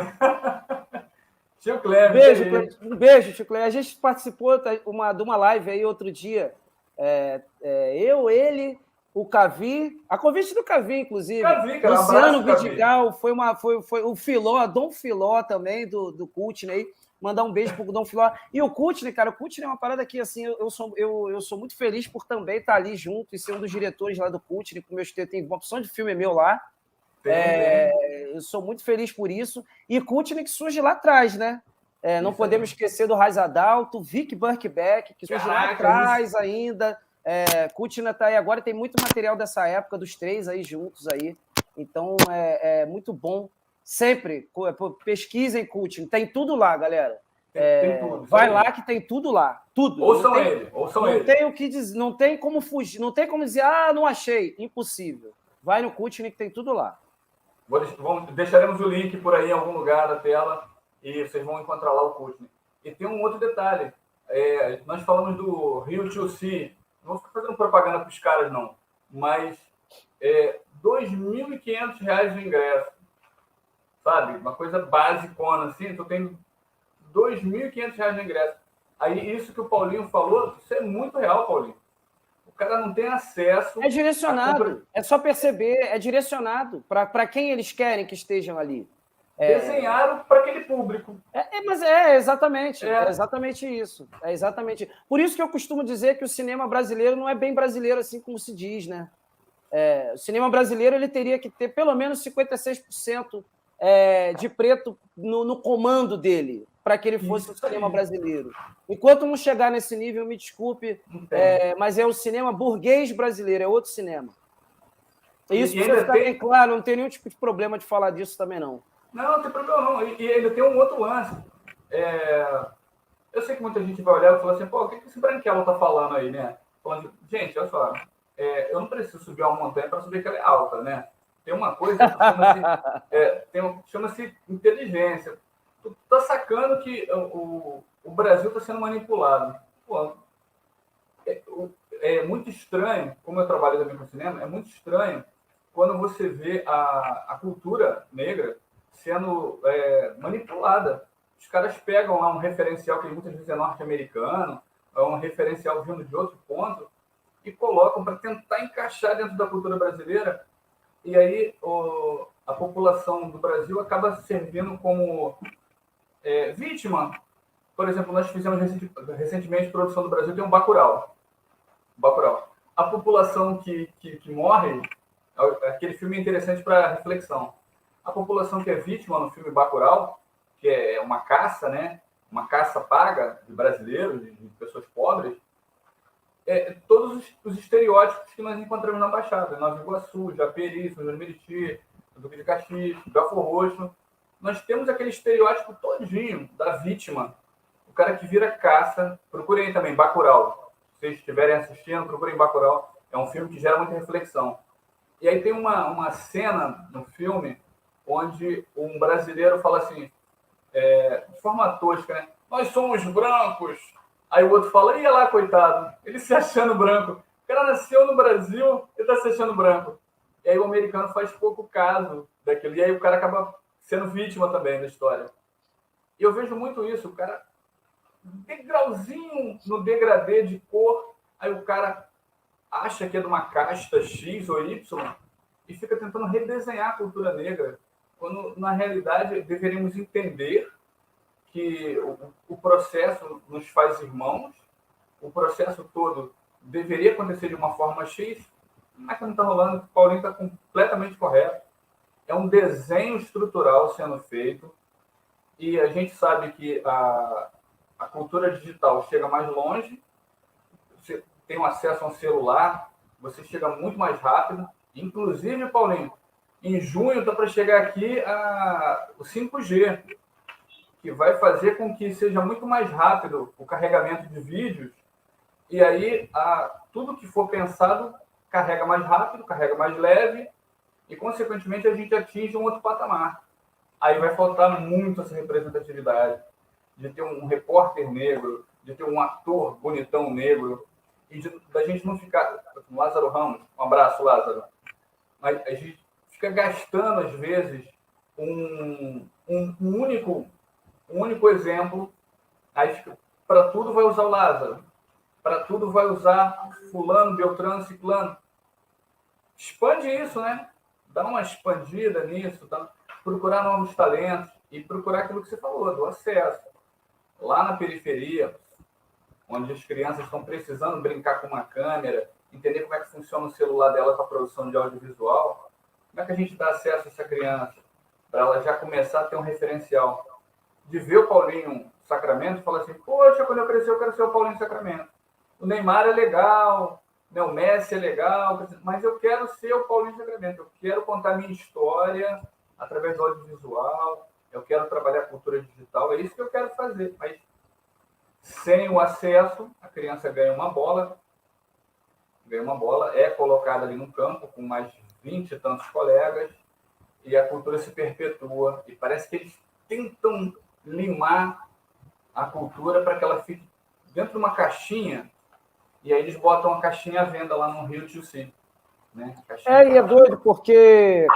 S1: Tio Clemens.
S2: Um beijo, Tio Clemens. A gente participou de uma live aí outro dia, ele... O Cavi, a convite do Cavi, inclusive.
S1: Cavi, cara,
S2: Luciano Vidigal, foi o Filó, Dom Filó também, do Cultney. Mandar um beijo pro Dom Filó. E o Cultney, cara, o Cultney é uma parada que, assim, eu sou muito feliz por também estar ali junto e ser um dos diretores lá do Cultney, com meus tem uma opção de filme meu lá. Eu sou muito feliz por isso. E Cultney que surge lá atrás, né? Não podemos esquecer do Raiz Adalto, Vic Birkbeck, que surge lá atrás ainda. Cultney tá aí agora, tem muito material dessa época, dos três aí juntos aí. Então, é muito bom. Sempre, pesquisem Cultney, tem tudo lá, galera.
S1: Tem tudo.
S2: Vai lá que tem tudo lá. Tudo.
S1: Ouçam ele.
S2: Não tem o que dizer, não tem como fugir, não tem como dizer, não achei. Impossível. Vai no Cultney que tem tudo lá.
S1: Deixaremos o link por aí em algum lugar da tela e vocês vão encontrar lá o Cultney. E tem um outro detalhe. Nós falamos do Rio 2C. Não vou ficar fazendo propaganda para os caras, não. Mas R$ 2.500 o ingresso. Sabe? Uma coisa basicona, assim. Então tem R$ 2.500 no ingresso. Aí, isso que o Paulinho falou, isso é muito real, Paulinho. O cara não tem acesso...
S2: É direcionado. É só perceber. É direcionado para quem eles querem que estejam ali.
S1: Desenharam para aquele público.
S2: Mas é exatamente isso. É exatamente. Por isso que eu costumo dizer que o cinema brasileiro não é bem brasileiro assim como se diz, né? O cinema brasileiro ele teria que ter pelo menos 56% de preto no comando dele, para que ele fosse um cinema brasileiro. Enquanto não chegar nesse nível, me desculpe, mas é o cinema burguês brasileiro, é outro cinema. Isso precisa ficar bem claro, não tem nenhum tipo de problema de falar disso também, não.
S1: Não, não tem problema não. E ainda tem um outro lance. Eu sei que muita gente vai olhar e falar assim, pô, o que esse branquelo tá falando aí, né? Falando de, gente, olha só, eu não preciso subir uma montanha para saber que ela é alta, né? Tem uma coisa que chama-se inteligência. Tu tá sacando que o Brasil está sendo manipulado. Pô, é muito estranho, como eu trabalho também com cinema, é muito estranho quando você vê a cultura negra sendo manipulada. Os caras pegam lá um referencial que muitas vezes é norte-americano, é um referencial vindo de outro ponto, e colocam para tentar encaixar dentro da cultura brasileira, e aí a população do Brasil acaba servindo como vítima. Por exemplo, nós fizemos recentemente produção do Brasil, tem um Bacurau. A população que morre, aquele filme é interessante para reflexão. A população que é vítima no filme Bacurau, que é uma caça, né? Uma caça paga de brasileiros, de pessoas pobres, todos os estereótipos que nós encontramos na Baixada, Nova Iguaçu, Japeri, São João de Meriti, Duque de Caxias, Belfor Roxo. Nós temos aquele estereótipo todinho da vítima, o cara que vira caça. Procurem também Bacurau. Se vocês estiverem assistindo, procurem Bacurau. É um filme que gera muita reflexão. E aí tem uma cena no filme onde um brasileiro fala assim, de forma tosca, né? Nós somos brancos. Aí o outro fala, ia lá, coitado, ele se achando branco. O cara nasceu no Brasil e está se achando branco. E aí o americano faz pouco caso daquilo. E aí o cara acaba sendo vítima também da história. E eu vejo muito isso, o cara degrauzinho no degradê de cor, aí o cara acha que é de uma casta X ou Y e fica tentando redesenhar a cultura negra, quando na realidade deveríamos entender que o processo nos faz irmãos, o processo todo deveria acontecer de uma forma X, mas que não está rolando, o Paulinho está completamente correto. É um desenho estrutural sendo feito, e a gente sabe que a cultura digital chega mais longe, você tem um acesso a um celular, você chega muito mais rápido. Inclusive, Paulinho, em junho está para chegar aqui o 5G, que vai fazer com que seja muito mais rápido o carregamento de vídeos, e aí tudo que for pensado carrega mais rápido, carrega mais leve, e consequentemente a gente atinge um outro patamar. Aí vai faltar muito essa representatividade, de ter um repórter negro, de ter um ator bonitão negro, e da gente não ficar... Lázaro Ramos, um abraço, Lázaro. Mas a gente fica gastando, às vezes, um único exemplo, aí para tudo vai usar o Lázaro, para tudo vai usar fulano, Beltrano, Ciclano. Expande isso, né? Dá uma expandida nisso, procurar novos talentos e procurar aquilo que você falou, do acesso. Lá na periferia, onde as crianças estão precisando brincar com uma câmera, entender como é que funciona o celular dela para a produção de audiovisual, como é que a gente dá acesso a essa criança para ela já começar a ter um referencial? De ver o Paulinho Sacramento e falar assim, poxa, quando eu crescer eu quero ser o Paulinho Sacramento. O Neymar é legal, né? O Messi é legal, mas eu quero ser o Paulinho Sacramento. Eu quero contar minha história através do audiovisual, eu quero trabalhar a cultura digital, é isso que eu quero fazer. Mas sem o acesso, a criança ganha uma bola, é colocada ali no campo com mais 20 e tantos colegas, e a cultura se perpetua. E parece que eles tentam limar a cultura para que ela fique dentro de uma caixinha, e aí eles botam a caixinha à venda lá no Rio de Janeiro, né?
S2: E é doido, porque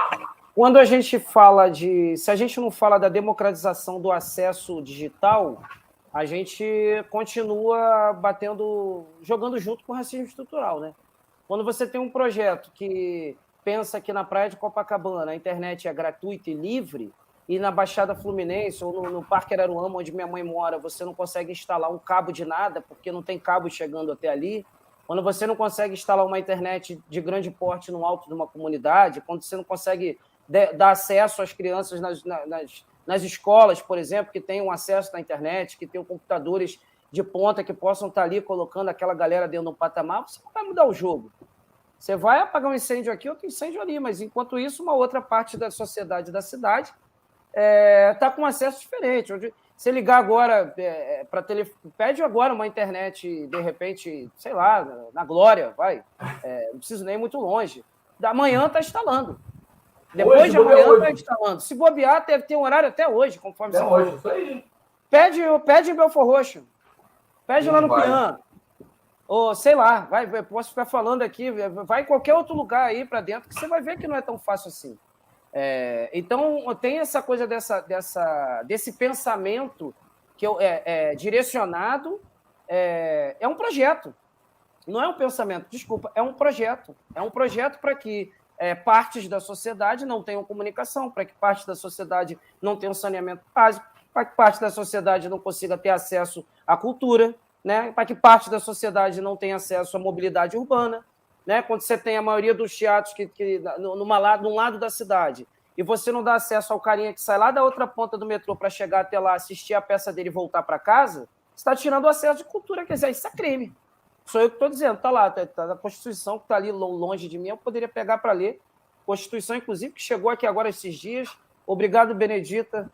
S2: quando a gente fala se a gente não fala da democratização do acesso digital, a gente continua jogando junto com o racismo estrutural, né? Quando você tem um projeto que pensa que na praia de Copacabana a internet é gratuita e livre, e na Baixada Fluminense ou no Parque Araruama, onde minha mãe mora, você não consegue instalar um cabo de nada, porque não tem cabo chegando até ali, quando você não consegue instalar uma internet de grande porte no alto de uma comunidade, quando você não consegue dar acesso às crianças nas escolas, por exemplo, que tenham acesso à internet, que tenham computadores de ponta que possam estar ali colocando aquela galera dentro de um patamar, você não vai mudar o jogo. Você vai apagar um incêndio aqui, outro incêndio ali, mas enquanto isso, uma outra parte da sociedade da cidade está com acesso diferente. Você ligar agora para telefone, pede agora uma internet, de repente, sei lá, na Glória, vai. Não preciso nem ir muito longe. Da manhã está instalando. Depois de amanhã está instalando. Se bobear, deve ter um horário até hoje, conforme
S1: você falou. Isso aí.
S2: Pede em Belfor Roxo. Pede lá no Pian. Ou, sei lá, posso ficar falando aqui, vai em qualquer outro lugar aí para dentro, que você vai ver que não é tão fácil assim. Então, tem essa coisa desse pensamento que direcionado, é um projeto. Não é um pensamento, desculpa, é um projeto. É um projeto para que partes da sociedade não tenham comunicação, para que parte da sociedade não tenha um saneamento básico, para que parte da sociedade não consiga ter acesso à cultura, né? Para que parte da sociedade não tenha acesso à mobilidade urbana. Né? Quando você tem a maioria dos teatros num lado da cidade e você não dá acesso ao carinha que sai lá da outra ponta do metrô para chegar até lá, assistir a peça dele e voltar para casa, você está tirando o acesso de cultura. Quer dizer, isso é crime. Sou eu que estou dizendo, está lá, está na Constituição, que está ali longe de mim, eu poderia pegar para ler. Constituição, inclusive, que chegou aqui agora esses dias. Obrigado, Benedita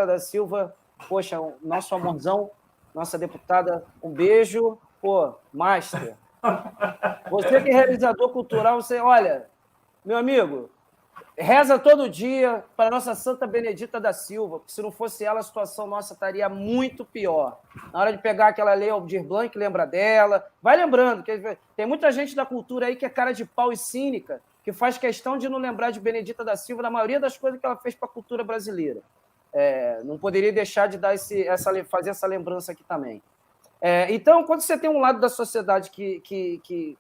S2: da Silva, poxa, nosso amorzão, nossa deputada, um beijo. Pô, master. Você que é realizador cultural, você, olha, meu amigo, reza todo dia para a nossa Santa Benedita da Silva, porque se não fosse ela, a situação nossa estaria muito pior. Na hora de pegar aquela lei Aldir Blanc, lembra dela, vai lembrando, que tem muita gente da cultura aí que é cara de pau e cínica, que faz questão de não lembrar de Benedita da Silva na maioria das coisas que ela fez para a cultura brasileira. Não poderia deixar de dar fazer essa lembrança aqui também. Então, quando você tem um lado da sociedade que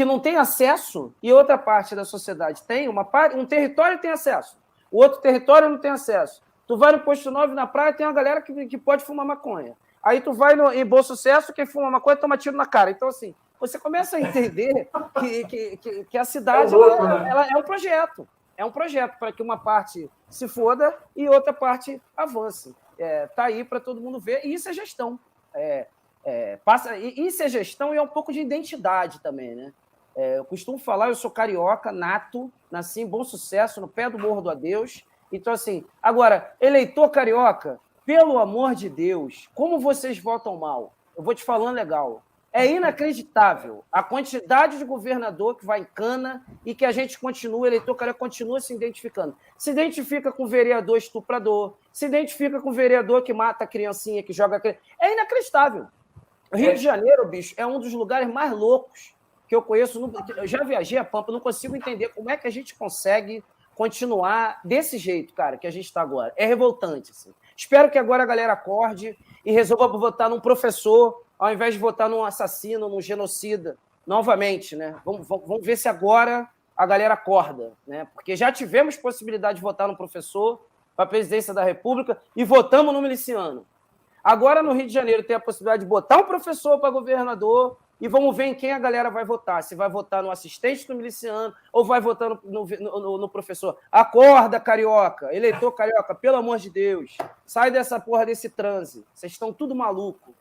S2: não tem acesso e outra parte da sociedade tem, um território tem acesso, o outro território não tem acesso. Tu vai no Posto 9, na praia, tem uma galera que pode fumar maconha. Aí tu vai em Bom Sucesso, quem fuma maconha toma tiro na cara. Então, assim, você começa a entender que a cidade ela é um projeto. É um projeto para que uma parte se foda e outra parte avance. Está aí para todo mundo ver, e isso é gestão. Isso é gestão e é um pouco de identidade também, né? Eu costumo falar, eu sou carioca, nato, nasci em Bom Sucesso, no pé do Morro do Adeus. Então, assim, agora, eleitor carioca, pelo amor de Deus, como vocês votam mal? Eu vou te falando legal. É inacreditável a quantidade de governador que vai em cana e que a gente continua, eleitor carioca continua se identificando. Se identifica com vereador estuprador, se identifica com vereador que mata a criancinha, que joga a criança. É inacreditável. O Rio de Janeiro, bicho, é um dos lugares mais loucos que eu conheço. Eu já viajei a Pampa, não consigo entender como é que a gente consegue continuar desse jeito, cara, que a gente está agora. É revoltante, assim. Espero que agora a galera acorde e resolva votar num professor, ao invés de votar num assassino, num genocida, novamente, né? Vamos ver se agora a galera acorda, né? Porque já tivemos possibilidade de votar num professor para a presidência da República e votamos no miliciano. Agora, no Rio de Janeiro, tem a possibilidade de botar um professor para governador e vamos ver em quem a galera vai votar. Se vai votar no assistente do miliciano ou vai votar no professor. Acorda, carioca, eleitor carioca, pelo amor de Deus. Sai dessa porra desse transe. Vocês estão tudo maluco.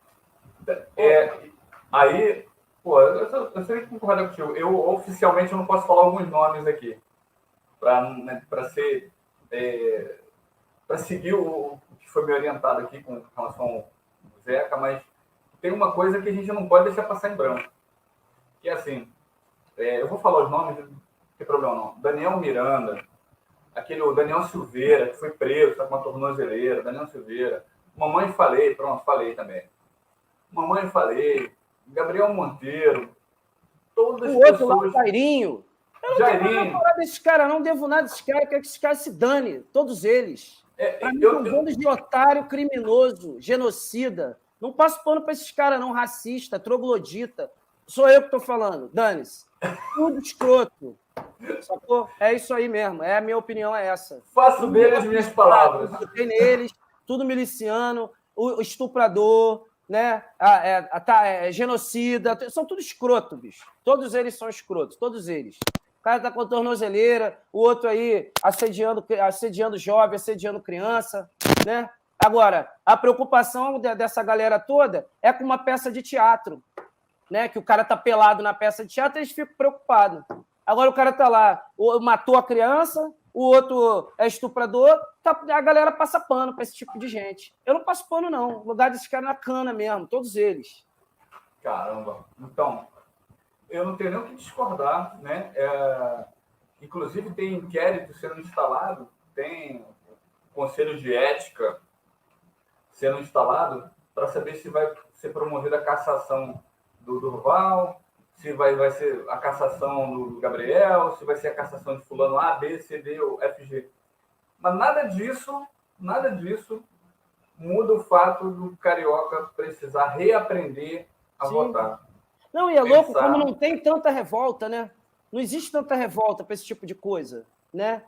S1: Aí, pô, eu sei que concordar contigo. Eu, oficialmente, eu não posso falar alguns nomes aqui. Para seguir o que foi me orientado aqui com relação ao Zeca, mas tem uma coisa que a gente não pode deixar passar em branco. Que é assim, eu vou falar os nomes, não tem problema não. Daniel Miranda, o Daniel Silveira, que foi preso, está com uma tornozeleira, Daniel Silveira. Mamãe Falei, pronto, falei também. Mamãe Falei, Gabriel Monteiro, todas as pessoas... O outro lá,
S2: Jairinho. Eu não devo nada falar desses caras, não devo nada desses caras, quero que esses caras se dane, todos eles. Para mim, são bandos de otário, criminoso, genocida. Não passo pano para esses caras, não, racista, troglodita. Sou eu que estou falando, dane-se. Tudo escroto. Sacou? É isso aí mesmo. A minha opinião é essa.
S1: Faço dele as minhas palavras.
S2: Tem neles, tudo miliciano, o estuprador, né? Genocida, são tudo escroto, bicho. Todos eles são escrotos, todos eles. O cara tá com tornozeleira, o outro aí assediando jovem, assediando criança, né? Agora, a preocupação dessa galera toda é com uma peça de teatro, né? Que o cara tá pelado na peça de teatro, eles ficam preocupados. Agora o cara tá lá, matou a criança, o outro é estuprador, a galera passa pano para esse tipo de gente. Eu não passo pano, não. O lugar desses caras é na cana mesmo, todos eles.
S1: Caramba. Então, eu não tenho nem o que discordar, né? Inclusive, tem inquérito sendo instalado, tem conselho de ética sendo instalado para saber se vai ser promovida a cassação do Durval, se vai ser a cassação do Gabriel, se vai ser a cassação de fulano A, B, C, D ou F, G. Mas nada disso muda o fato do carioca precisar reaprender a votar.
S2: Não, e é louco como não tem tanta revolta, né? Não existe tanta revolta para esse tipo de coisa, né?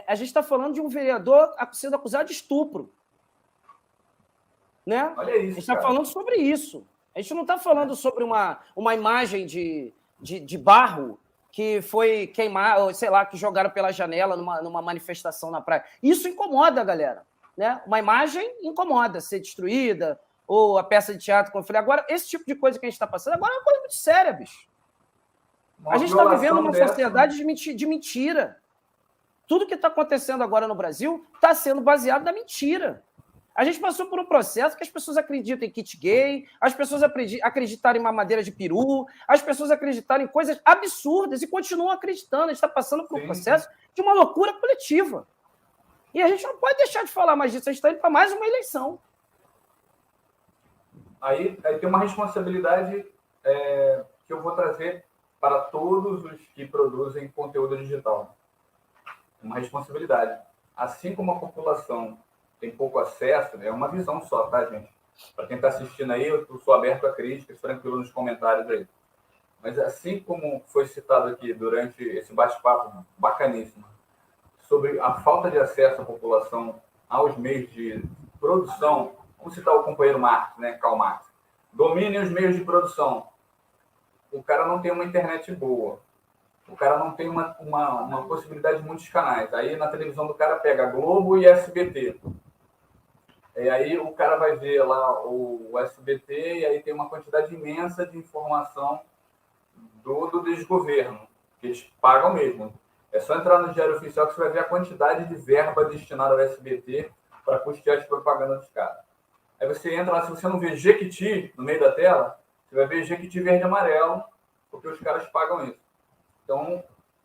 S2: A gente está falando de um vereador sendo acusado de estupro, né?
S1: Olha isso,
S2: a gente está falando sobre isso. A gente não está falando sobre uma imagem de barro que foi queimar, sei lá, que jogaram pela janela numa manifestação na praia. Isso incomoda a galera, né? Uma imagem incomoda ser destruída, ou a peça de teatro, como eu falei. Agora, esse tipo de coisa que a gente está passando, agora é uma coisa muito séria, bicho. A gente está vivendo uma sociedade de mentira. Tudo que está acontecendo agora no Brasil está sendo baseado na mentira. A gente passou por um processo que as pessoas acreditam em kit gay, as pessoas acreditaram em mamadeira de peru, as pessoas acreditaram em coisas absurdas e continuam acreditando. A gente está passando por um processo de uma loucura coletiva. E a gente não pode deixar de falar mais disso. A gente está indo para mais uma eleição.
S1: Aí tem uma responsabilidade que eu vou trazer para todos os que produzem conteúdo digital. Uma responsabilidade. Assim como a população tem pouco acesso, é uma visão só, tá, gente? Para quem está assistindo aí, eu sou aberto a críticas, tranquilo nos comentários aí. Mas assim como foi citado aqui durante esse bate-papo bacaníssimo, sobre a falta de acesso da população aos meios de produção, vamos citar o companheiro Marx, né, Karl Marx, domine os meios de produção. O cara não tem uma internet boa, o cara não tem uma possibilidade de muitos canais. Aí na televisão do cara pega Globo e SBT. E aí o cara vai ver lá o SBT e aí tem uma quantidade imensa de informação do desgoverno, que eles pagam mesmo. É só entrar no Diário Oficial que você vai ver a quantidade de verba destinada ao SBT para custear as propagandas dos caras. Aí você entra lá, se você não vê Jequiti no meio da tela, você vai ver Jequiti verde e amarelo, porque os caras pagam isso. Então,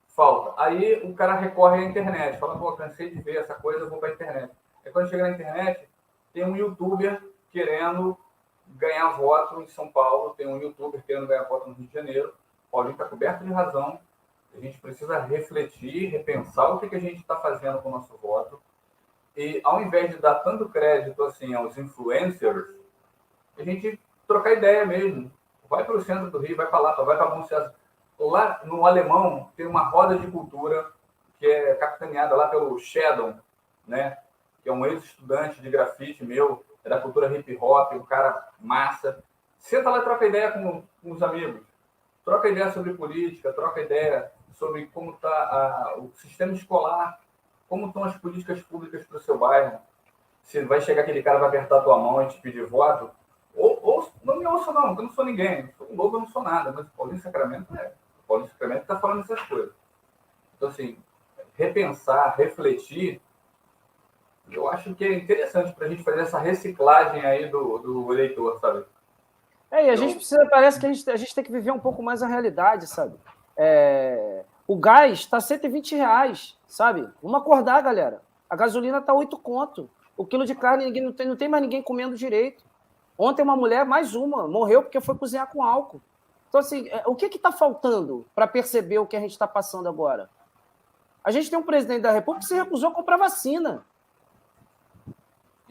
S1: falta. Aí o cara recorre à internet, fala, pô, cansei de ver essa coisa, eu vou para a internet. Aí quando chega na internet, tem um youtuber querendo ganhar voto em São Paulo, tem um youtuber querendo ganhar voto no Rio de Janeiro. O Paulinho está coberto de razão. A gente precisa refletir, repensar o que a gente está fazendo com o nosso voto. E ao invés de dar tanto crédito assim aos influencers, a gente trocar ideia mesmo. Vai para o centro do Rio, vai para Lapa, vai para Bom César. Lá no Alemão tem uma roda de cultura que é capitaneada lá pelo Shadow, né? Que é um ex-estudante de grafite meu, é da cultura hip hop, um cara massa. Senta lá e troca ideia com os amigos. Troca ideia sobre política, troca ideia sobre como está o sistema escolar, como estão as políticas públicas para o seu bairro. Se vai chegar aquele cara, vai apertar a tua mão e te pedir voto. Ou não me ouça não, eu não sou ninguém. Eu sou um lobo, eu não sou nada. Mas o Paulinho Sacramento O Paulinho Sacramento está falando essas coisas. Então, assim, repensar, refletir, eu acho que é interessante para a gente fazer essa reciclagem aí do eleitor, sabe?
S2: E a gente precisa, parece que a gente tem que viver um pouco mais a realidade, sabe? O gás está R$120, sabe? Vamos acordar, galera. A gasolina está 8 conto. O quilo de carne, não tem mais ninguém comendo direito. Ontem uma mulher, mais uma, morreu porque foi cozinhar com álcool. Então, assim, o que está faltando para perceber o que a gente está passando agora? A gente tem um presidente da República que se recusou a comprar vacina.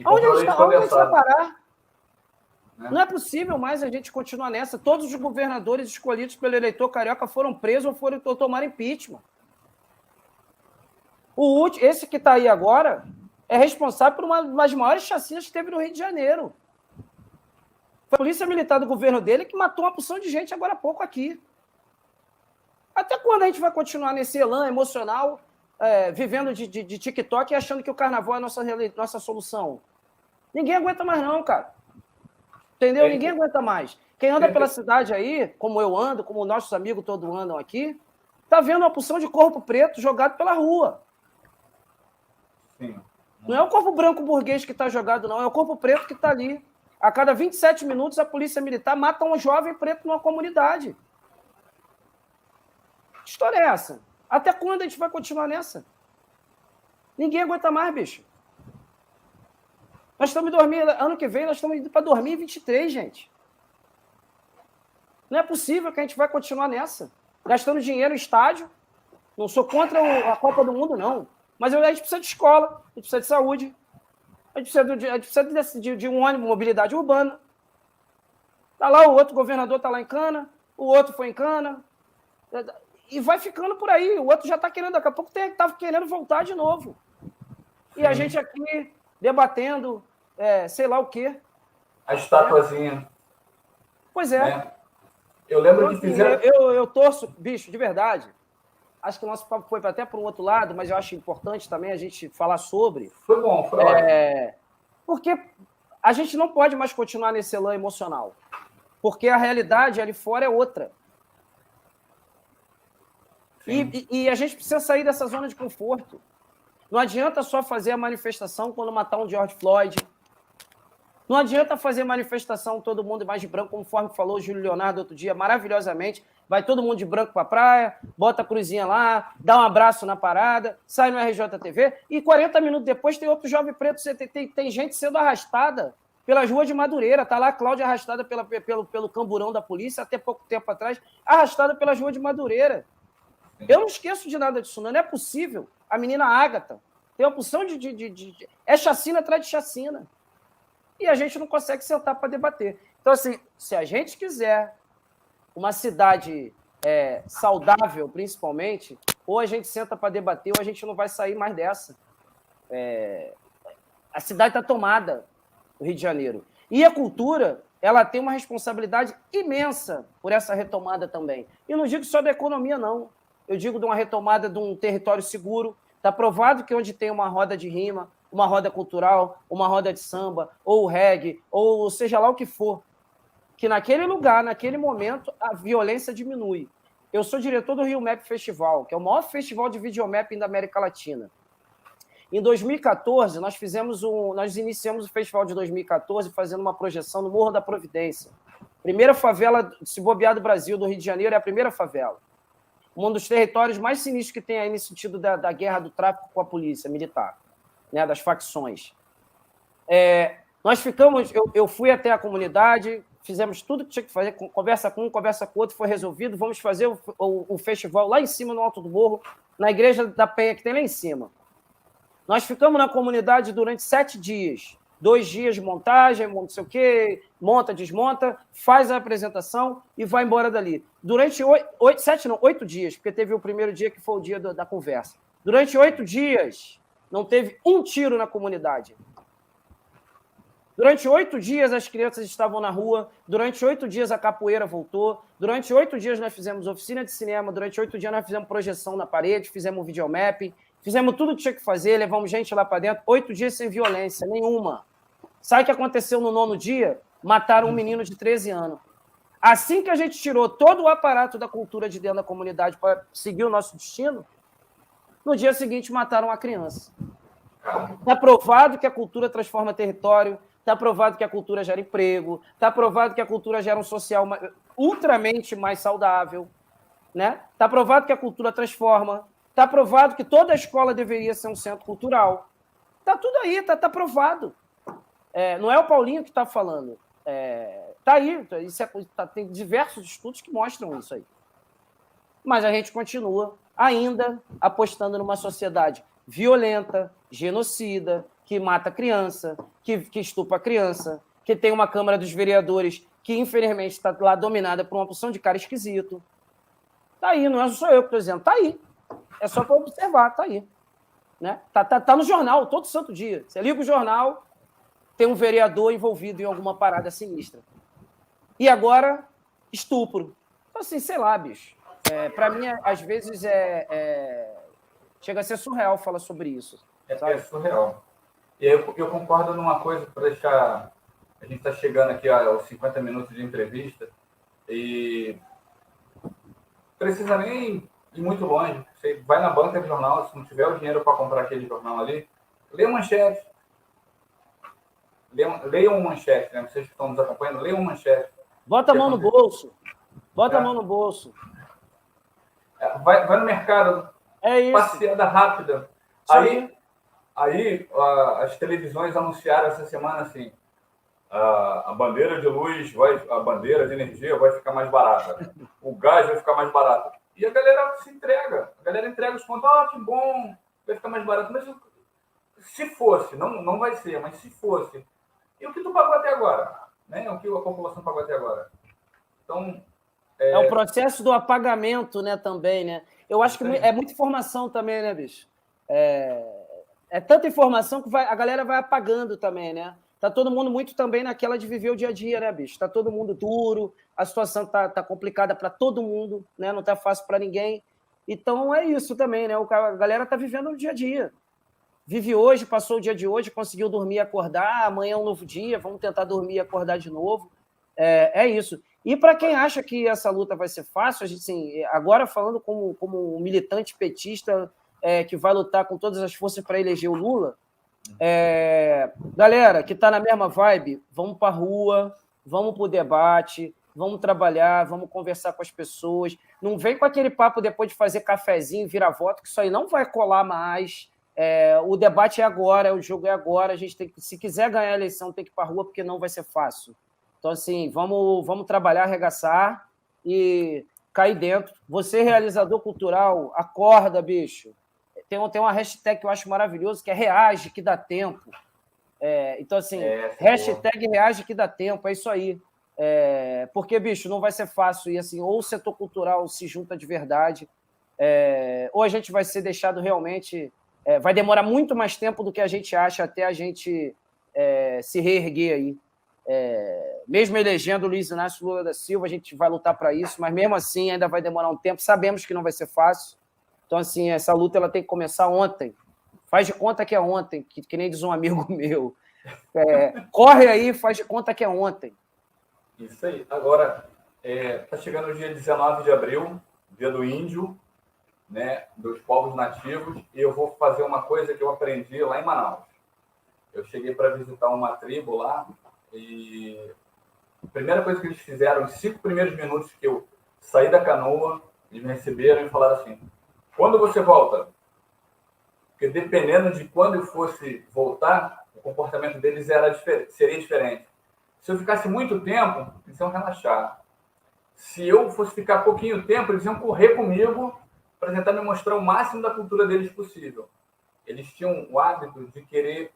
S2: Onde a gente vai parar?
S1: né?
S2: Não é possível mais a gente continuar nessa. Todos os governadores escolhidos pelo eleitor carioca foram presos ou tomaram impeachment. Esse que está aí agora é responsável por uma das maiores chacinas que teve no Rio de Janeiro. Foi a polícia militar do governo dele que matou uma porção de gente agora há pouco aqui. Até quando a gente vai continuar nesse elan emocional, vivendo de TikTok e achando que o carnaval é a nossa solução? Ninguém aguenta mais não, cara. Entendeu? Ninguém aguenta mais. Quem anda pela cidade aí, como eu ando, como nossos amigos todos andam aqui, tá vendo uma porção de corpo preto jogado pela rua.
S1: Sim.
S2: Não é o corpo branco burguês que está jogado, não. É o corpo preto que está ali. A cada 27 minutos, a polícia militar mata um jovem preto numa comunidade. Que história é essa? Até quando a gente vai continuar nessa? Ninguém aguenta mais, bicho. Nós estamos dormindo, ano que vem, nós estamos indo para 2023, gente. Não é possível que a gente vai continuar nessa. Gastando dinheiro em estádio. Não sou contra a Copa do Mundo, não. Mas a gente precisa de escola, a gente precisa de saúde, a gente precisa de um ônibus, mobilidade urbana. Está lá o outro governador, está lá em Cana, o outro foi em Cana. E vai ficando por aí. O outro já está querendo, daqui a pouco está querendo voltar de novo. E a gente aqui debatendo, sei lá o quê.
S1: A estatuazinha.
S2: Pois é.
S1: Né? Eu lembro que fizeram...
S2: Eu torço, bicho, de verdade. Acho que o nosso papo foi até para um outro lado, mas eu acho importante também a gente falar sobre.
S1: Foi bom, foi ótimo.
S2: Porque a gente não pode mais continuar nesse elan emocional. Porque a realidade ali fora é outra. E a gente precisa sair dessa zona de conforto. Não adianta só fazer a manifestação quando matar um George Floyd. Não adianta fazer manifestação todo mundo mais de branco, conforme falou o Júlio Leonardo outro dia, maravilhosamente. Vai todo mundo de branco para a praia, bota a cruzinha lá, dá um abraço na parada, sai no RJTV e 40 minutos depois tem outro jovem preto, tem gente sendo arrastada pelas ruas de Madureira. Está lá a Cláudia arrastada pelo camburão da polícia, até pouco tempo atrás, arrastada pelas ruas de Madureira. Eu não esqueço de nada disso, não é possível. A menina Ágata tem uma porção é chacina atrás de chacina. E a gente não consegue sentar para debater. Então, assim, se a gente quiser uma cidade saudável, principalmente, ou a gente senta para debater, ou a gente não vai sair mais dessa. A cidade está tomada, o Rio de Janeiro. E a cultura, ela tem uma responsabilidade imensa por essa retomada também. E não digo só da economia, não. Eu digo de uma retomada de um território seguro. Está provado que onde tem uma roda de rima, uma roda cultural, uma roda de samba, ou reggae, ou seja lá o que for, que naquele lugar, naquele momento, a violência diminui. Eu sou diretor do Rio Map Festival, que é o maior festival de videomapping da América Latina. Em 2014, nós iniciamos o festival de 2014 fazendo uma projeção no Morro da Providência. Primeira favela, se bobear do Brasil, do Rio de Janeiro, é a primeira favela. Um dos territórios mais sinistros que tem aí nesse sentido da guerra do tráfico com a polícia militar, né, das facções. Nós ficamos, eu fui até a comunidade, fizemos tudo que tinha que fazer, conversa com um, conversa com o outro, foi resolvido, vamos fazer o festival lá em cima, no alto do morro, na Igreja da Penha, que tem lá em cima. Nós ficamos na comunidade durante 7 dias, 2 dias de montagem, não sei o quê, monta, desmonta, faz a apresentação e vai embora dali. Durante 8 dias, porque teve o primeiro dia que foi o dia da conversa. Durante 8 dias, não teve um tiro na comunidade. Durante 8 dias, as crianças estavam na rua. Durante 8 dias, a capoeira voltou. Durante 8 dias, nós fizemos oficina de cinema. Durante 8 dias, nós fizemos projeção na parede, fizemos videomapping, fizemos tudo o que tinha que fazer, levamos gente lá para dentro. 8 dias sem violência nenhuma. Sabe o que aconteceu no 9º dia? Mataram um menino de 13 anos. Assim que a gente tirou todo o aparato da cultura de dentro da comunidade para seguir o nosso destino, no dia seguinte mataram a criança. Está provado que a cultura transforma território, está provado que a cultura gera emprego, está provado que a cultura gera um social ultramente mais saudável, né? Está provado que a cultura transforma, está provado que toda escola deveria ser um centro cultural. Está tudo aí, está provado. Não é o Paulinho que está falando. Está aí, tem diversos estudos que mostram isso aí. Mas a gente continua ainda apostando numa sociedade violenta, genocida, que mata criança, que estupra criança, que tem uma Câmara dos Vereadores que, infelizmente, está lá dominada por uma porção de cara esquisito. Tá aí, não é só eu que estou dizendo, tá aí. É só para observar, tá aí. Né? Tá no jornal, todo santo dia. Você liga o jornal, tem um vereador envolvido em alguma parada sinistra. E agora, estupro. Então, assim, sei lá, bicho. Para mim, às vezes, chega a ser surreal falar sobre isso.
S1: É surreal. E aí eu concordo numa coisa, para deixar... A gente está chegando aqui aos 50 minutos de entrevista e precisa nem ir muito longe. Você vai na banca de jornal, se não tiver o dinheiro para comprar aquele jornal ali, lê uma manchete. Leiam uma manchete, né? Vocês que estão nos acompanhando, leiam uma manchete.
S2: Bota a mão no bolso. Bota a mão no bolso.
S1: Vai no mercado.
S2: É isso.
S1: Passeada rápida. Aí as televisões anunciaram essa semana assim: a bandeira de luz, a bandeira de energia vai ficar mais barata. O gás vai ficar mais barato. E a galera se entrega. A galera entrega os pontos. Que bom, vai ficar mais barato. Mas se fosse, não vai ser, mas se fosse. E o que tu pagou até agora? Né? O que a população pagou até agora? Então...
S2: É o processo do apagamento, né, também, né? Eu acho que é muita informação também, né, bicho? É tanta informação que a galera vai apagando também, né? Tá todo mundo muito também naquela de viver o dia a dia, né, bicho? Tá todo mundo duro, a situação tá complicada para todo mundo, né? Não tá fácil para ninguém. Então é isso também, né? A galera tá vivendo o dia a dia. Vive hoje, passou o dia de hoje, conseguiu dormir e acordar, amanhã é um novo dia, vamos tentar dormir e acordar de novo. É isso. E para quem acha que essa luta vai ser fácil, a gente, assim, agora falando como um militante petista que vai lutar com todas as forças para eleger o Lula, galera que está na mesma vibe, vamos para a rua, vamos para o debate, vamos trabalhar, vamos conversar com as pessoas. Não vem com aquele papo depois de fazer cafezinho, virar voto, que isso aí não vai colar mais. O debate é agora, o jogo é agora. A gente tem que, se quiser ganhar a eleição, tem que ir para a rua, porque não vai ser fácil. Então, assim, vamos trabalhar, arregaçar e cair dentro. Você, realizador cultural, acorda, bicho. Tem uma hashtag que eu acho maravilhoso, que é reage, que dá tempo. Então, assim, hashtag reage, que dá tempo, é isso aí. Porque, bicho, não vai ser fácil. E, assim, ou o setor cultural se junta de verdade, ou a gente vai ser deixado realmente... vai demorar muito mais tempo do que a gente acha até a gente se reerguer aí. Mesmo elegendo o Luiz Inácio Lula da Silva, a gente vai lutar para isso, mas mesmo assim ainda vai demorar um tempo. Sabemos que não vai ser fácil. Então, assim, essa luta ela tem que começar ontem. Faz de conta que é ontem, que nem diz um amigo meu. Corre aí, faz de conta que é ontem.
S1: Isso aí. Agora, está chegando o dia 19 de abril, dia do índio, né, dos povos nativos, e eu vou fazer uma coisa que eu aprendi lá em Manaus. Eu cheguei para visitar uma tribo lá, e a primeira coisa que eles fizeram, os 5 primeiros minutos que eu saí da canoa, eles me receberam e falaram assim: quando você volta? Porque dependendo de quando eu fosse voltar, o comportamento deles seria diferente. Se eu ficasse muito tempo, eles iam relaxar. Se eu fosse ficar pouquinho tempo, eles iam correr comigo para tentar me mostrar o máximo da cultura deles possível. Eles tinham o hábito de querer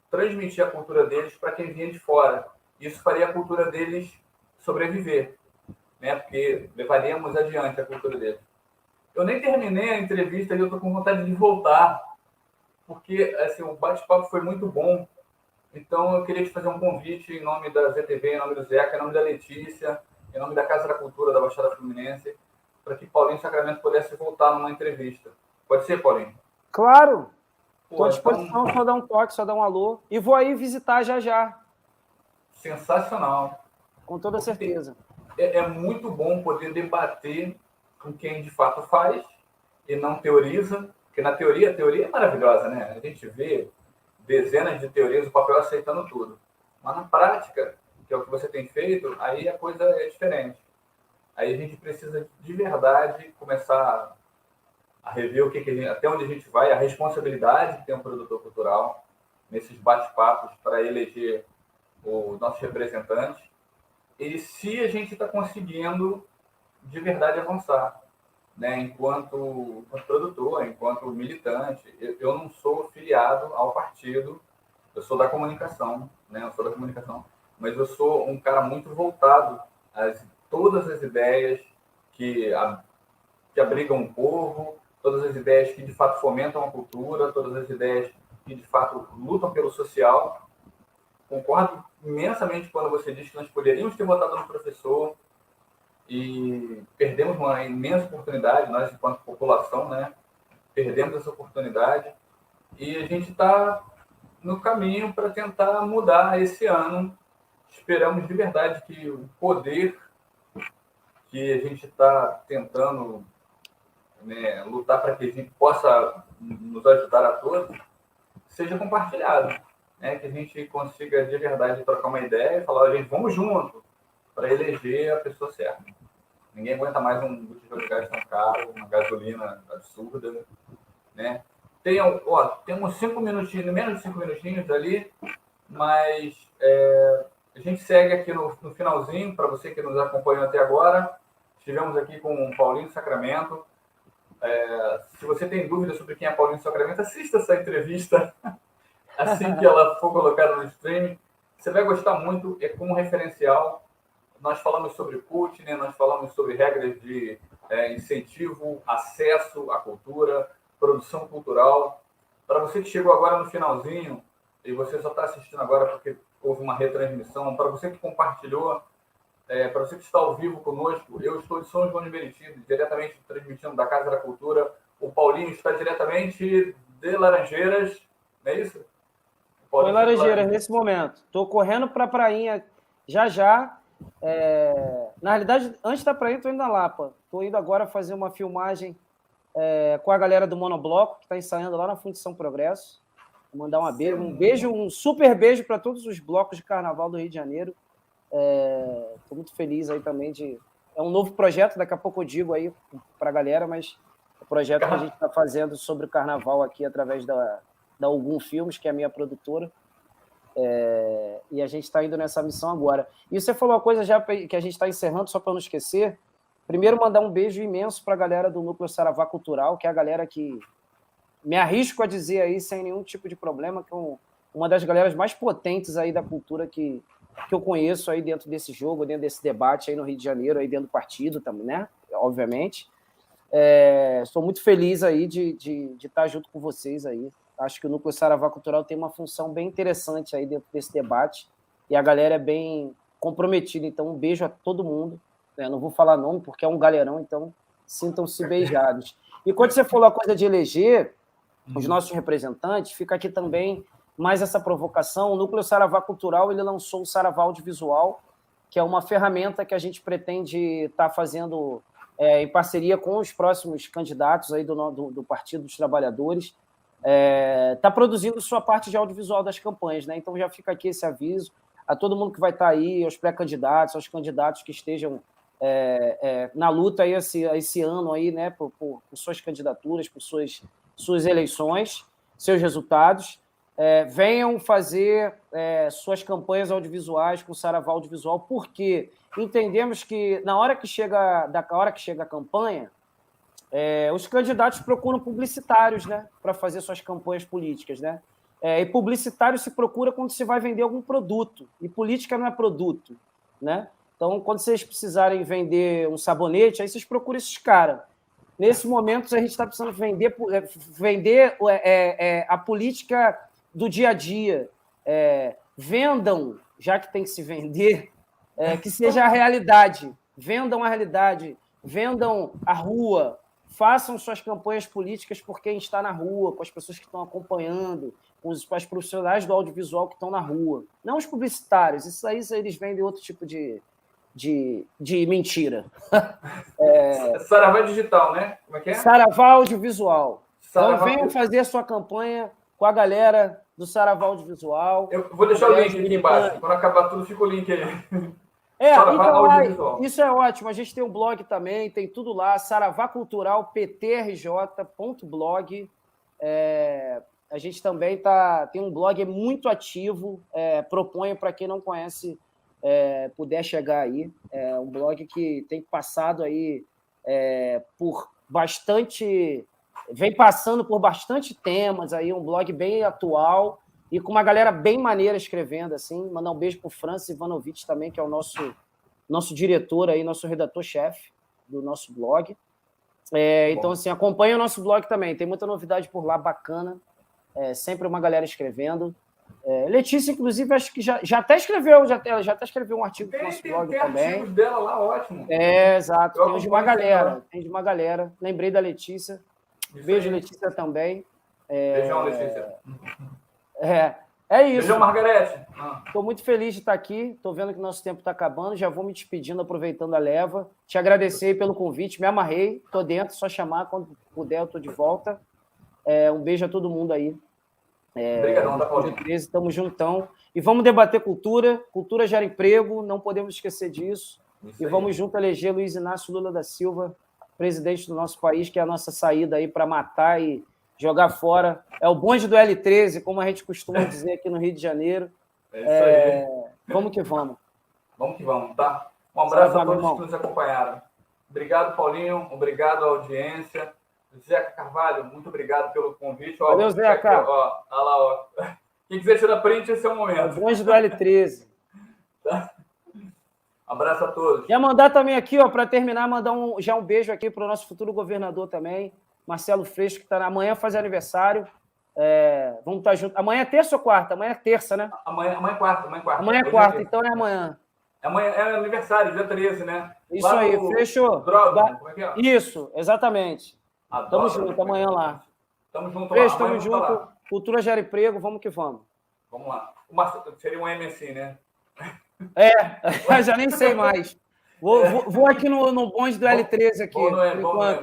S1: transmitir a cultura deles para quem vinha de fora. Isso faria a cultura deles sobreviver, né? Porque levaríamos adiante a cultura deles. Eu nem terminei a entrevista e eu estou com vontade de voltar, porque assim, o bate-papo foi muito bom. Então eu queria te fazer um convite em nome da ZTV, em nome do Zeca, em nome da Letícia, em nome da Casa da Cultura da Baixada Fluminense, para que Paulinho Sacramento pudesse voltar numa entrevista. Pode ser, Paulinho?
S2: Claro! Estou à disposição, então... só dar um toque, só dar um alô. E vou aí visitar já.
S1: Sensacional.
S2: Com toda certeza.
S1: É muito bom poder debater com quem de fato faz e não teoriza, porque na teoria, a teoria é maravilhosa, né? A gente vê dezenas de teorias, o papel aceitando tudo. Mas na prática, que é o que você tem feito, aí a coisa é diferente. Aí a gente precisa de verdade começar a rever até onde a gente vai, a responsabilidade que tem um produtor cultural nesses bate-papos para eleger os nossos representantes e se a gente está conseguindo de verdade avançar, né? Enquanto produtor, enquanto militante. Eu não sou filiado ao partido, eu sou da comunicação, né? Eu sou da comunicação. mas eu sou um cara muito voltado a todas as ideias que abrigam o povo, todas as ideias que de fato fomentam a cultura, todas as ideias que de fato lutam pelo social. Concordo imensamente quando você diz que nós poderíamos ter votado no professor e perdemos uma imensa oportunidade, nós enquanto população, né? Perdemos essa oportunidade e a gente está no caminho para tentar mudar esse ano. Esperamos de verdade que o poder que a gente está tentando, né, lutar para que a gente possa nos ajudar a todos seja compartilhado, né? Que a gente consiga de verdade trocar uma ideia e falar, gente, vamos junto para eleger a pessoa certa. Ninguém aguenta mais um botijão de gás tão caro, uma gasolina absurda, né? Temos 5 minutinhos, menos de 5 minutinhos ali, mas a gente segue aqui no finalzinho, para você que nos acompanhou até agora. Estivemos aqui com o Paulinho Sacramento. Se você tem dúvidas sobre quem é Paulinho Sacramento, assista essa entrevista assim que ela for colocada no streaming. Você vai gostar muito, é como referencial. Nós falamos sobre Putin, né? Nós falamos sobre regras de incentivo, acesso à cultura, produção cultural. Para você que chegou agora no finalzinho, e você só está assistindo agora porque houve uma retransmissão, para você que compartilhou, para você que está ao vivo conosco, eu estou de São João de Meriti, diretamente transmitindo da Casa da Cultura. O Paulinho está diretamente de Laranjeiras, não é isso?
S2: Estou em Laranjeiras nesse momento. Estou correndo para a prainha já. Na realidade, antes da prainha, estou indo na Lapa. Estou indo agora fazer uma filmagem com a galera do Monobloco, que está ensaiando lá na Fundição Progresso. Vou mandar um super beijo para todos os blocos de carnaval do Rio de Janeiro. Estou muito feliz aí também é um novo projeto, daqui a pouco eu digo aí para a galera, mas é o projeto que a gente está fazendo sobre o carnaval aqui através da Algum Filmes, que é a minha produtora, e a gente está indo nessa missão agora. E você falou uma coisa já que a gente está encerrando, só para não esquecer. Primeiro, mandar um beijo imenso para a galera do Núcleo Saravá Cultural, que é a galera que me arrisco a dizer aí, sem nenhum tipo de problema, que é uma das galeras mais potentes aí da cultura que eu conheço aí dentro desse jogo, dentro desse debate aí no Rio de Janeiro, aí dentro do partido também, né? Obviamente. Estou muito feliz aí de estar junto com vocês aí. Acho que o Núcleo Saravá Cultural tem uma função bem interessante aí dentro desse debate e a galera é bem comprometida. Então, um beijo a todo mundo. Não vou falar nome porque é um galerão, então sintam-se beijados. E quando você falou a coisa de eleger os nossos representantes, fica aqui também mais essa provocação. O Núcleo Saravá Cultural ele lançou o Saravá Audiovisual, que é uma ferramenta que a gente pretende estar fazendo em parceria com os próximos candidatos aí do Partido dos Trabalhadores. Está produzindo sua parte de audiovisual das campanhas, né? Então já fica aqui esse aviso a todo mundo que vai estar aí, aos pré-candidatos, aos candidatos que estejam na luta aí esse ano aí, né? Por suas candidaturas, por suas eleições, seus resultados. Venham fazer suas campanhas audiovisuais com o Saravá Audiovisual, porque entendemos que na hora que chega a campanha, os candidatos procuram publicitários, né, para fazer suas campanhas políticas, né? E publicitário se procura quando se vai vender algum produto, e política não é produto, né? Então, quando vocês precisarem vender um sabonete, aí vocês procuram esses caras. Nesse momento, a gente está precisando vender a política do dia a dia. Vendam, já que tem que se vender, que seja a realidade. Vendam a realidade, vendam a rua, façam suas campanhas políticas por quem está na rua, com as pessoas que estão acompanhando, com os profissionais do audiovisual que estão na rua. Não os publicitários, isso aí eles vendem outro tipo de mentira.
S1: Saravá Digital, né? Como é que é?
S2: Saravá Audiovisual. Então, venham fazer a sua campanha com a galera do Saravá Audiovisual.
S1: Eu vou deixar o link aqui embaixo. Quando acabar tudo, fica o link aí.
S2: Então, isso é ótimo. A gente tem um blog também, tem tudo lá, Saravá Cultural, ptrj.blog. A gente também tem um blog muito ativo, proponho para quem não conhece puder chegar aí. É um blog que tem passado aí por bastante... Vem passando por bastante temas aí, um blog bem atual, e com uma galera bem maneira escrevendo, assim. Mandar um beijo pro Francis Ivanovic também, que é o nosso diretor aí, nosso redator-chefe do nosso blog. Então, assim, acompanha o nosso blog também. Tem muita novidade por lá, bacana. Sempre uma galera escrevendo. Letícia, inclusive, acho que já até escreveu, ela já até escreveu um artigo pro nosso blog
S1: tem
S2: também.
S1: artigos dela lá, ótimo.
S2: Exato. Tem de uma galera. Lembrei da Letícia. Beijo, Letícia, também.
S1: Beijão, Letícia.
S2: É isso.
S1: Beijão, Margarete.
S2: Estou muito feliz de estar aqui. Estou vendo que nosso tempo está acabando. Já vou me despedindo, aproveitando a leva. Te agradecer pelo convite. Me amarrei. Estou dentro. Só chamar. Quando puder, eu estou de volta. Um beijo a todo mundo aí.
S1: Obrigadão, tá, Paulinho?
S2: Estamos juntão. E vamos debater cultura. Cultura gera emprego. Não podemos esquecer disso.
S1: Isso
S2: e
S1: aí.
S2: vamos junto eleger Luiz Inácio Lula da Silva, presidente do nosso país, que é a nossa saída aí para matar e jogar fora. É o bonde do L13, como a gente costuma dizer aqui no Rio de Janeiro.
S1: É isso aí.
S2: Vamos que vamos.
S1: Vamos que vamos, tá? Um abraço a todos que nos acompanharam. Obrigado, Paulinho. Obrigado à audiência. Zeca Carvalho, muito obrigado pelo convite.
S2: Valeu, Zeca.
S1: Olha lá, ó. Quem quiser tirar print, esse é o momento.
S2: O bonde do L13.
S1: Tá? Abraço a todos.
S2: Ia mandar também aqui, ó, para terminar, mandar já um beijo aqui para o nosso futuro governador também, Marcelo Freixo, que está amanhã faz aniversário. Vamos estar juntos. Amanhã é terça ou quarta? Amanhã é terça, né?
S1: Amanhã é quarta.
S2: Amanhã é quarta, então é amanhã.
S1: Amanhã é aniversário, dia 13, né?
S2: Isso lá aí, fechou.
S1: Como é que é?
S2: Isso, exatamente. Tamo junto, amanhã lá.
S1: Tamo junto
S2: Freixo,
S1: lá.
S2: Tamo junto. Lá. Cultura gera emprego, vamos que vamos.
S1: Vamos lá. Seria um M assim, né?
S2: Já nem sei mais. Vou aqui no bonde do L13 aqui.
S1: Não é.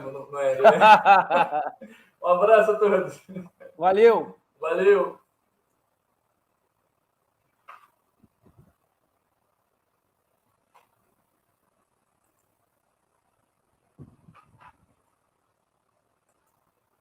S1: Um abraço a todos.
S2: Valeu.
S1: Valeu.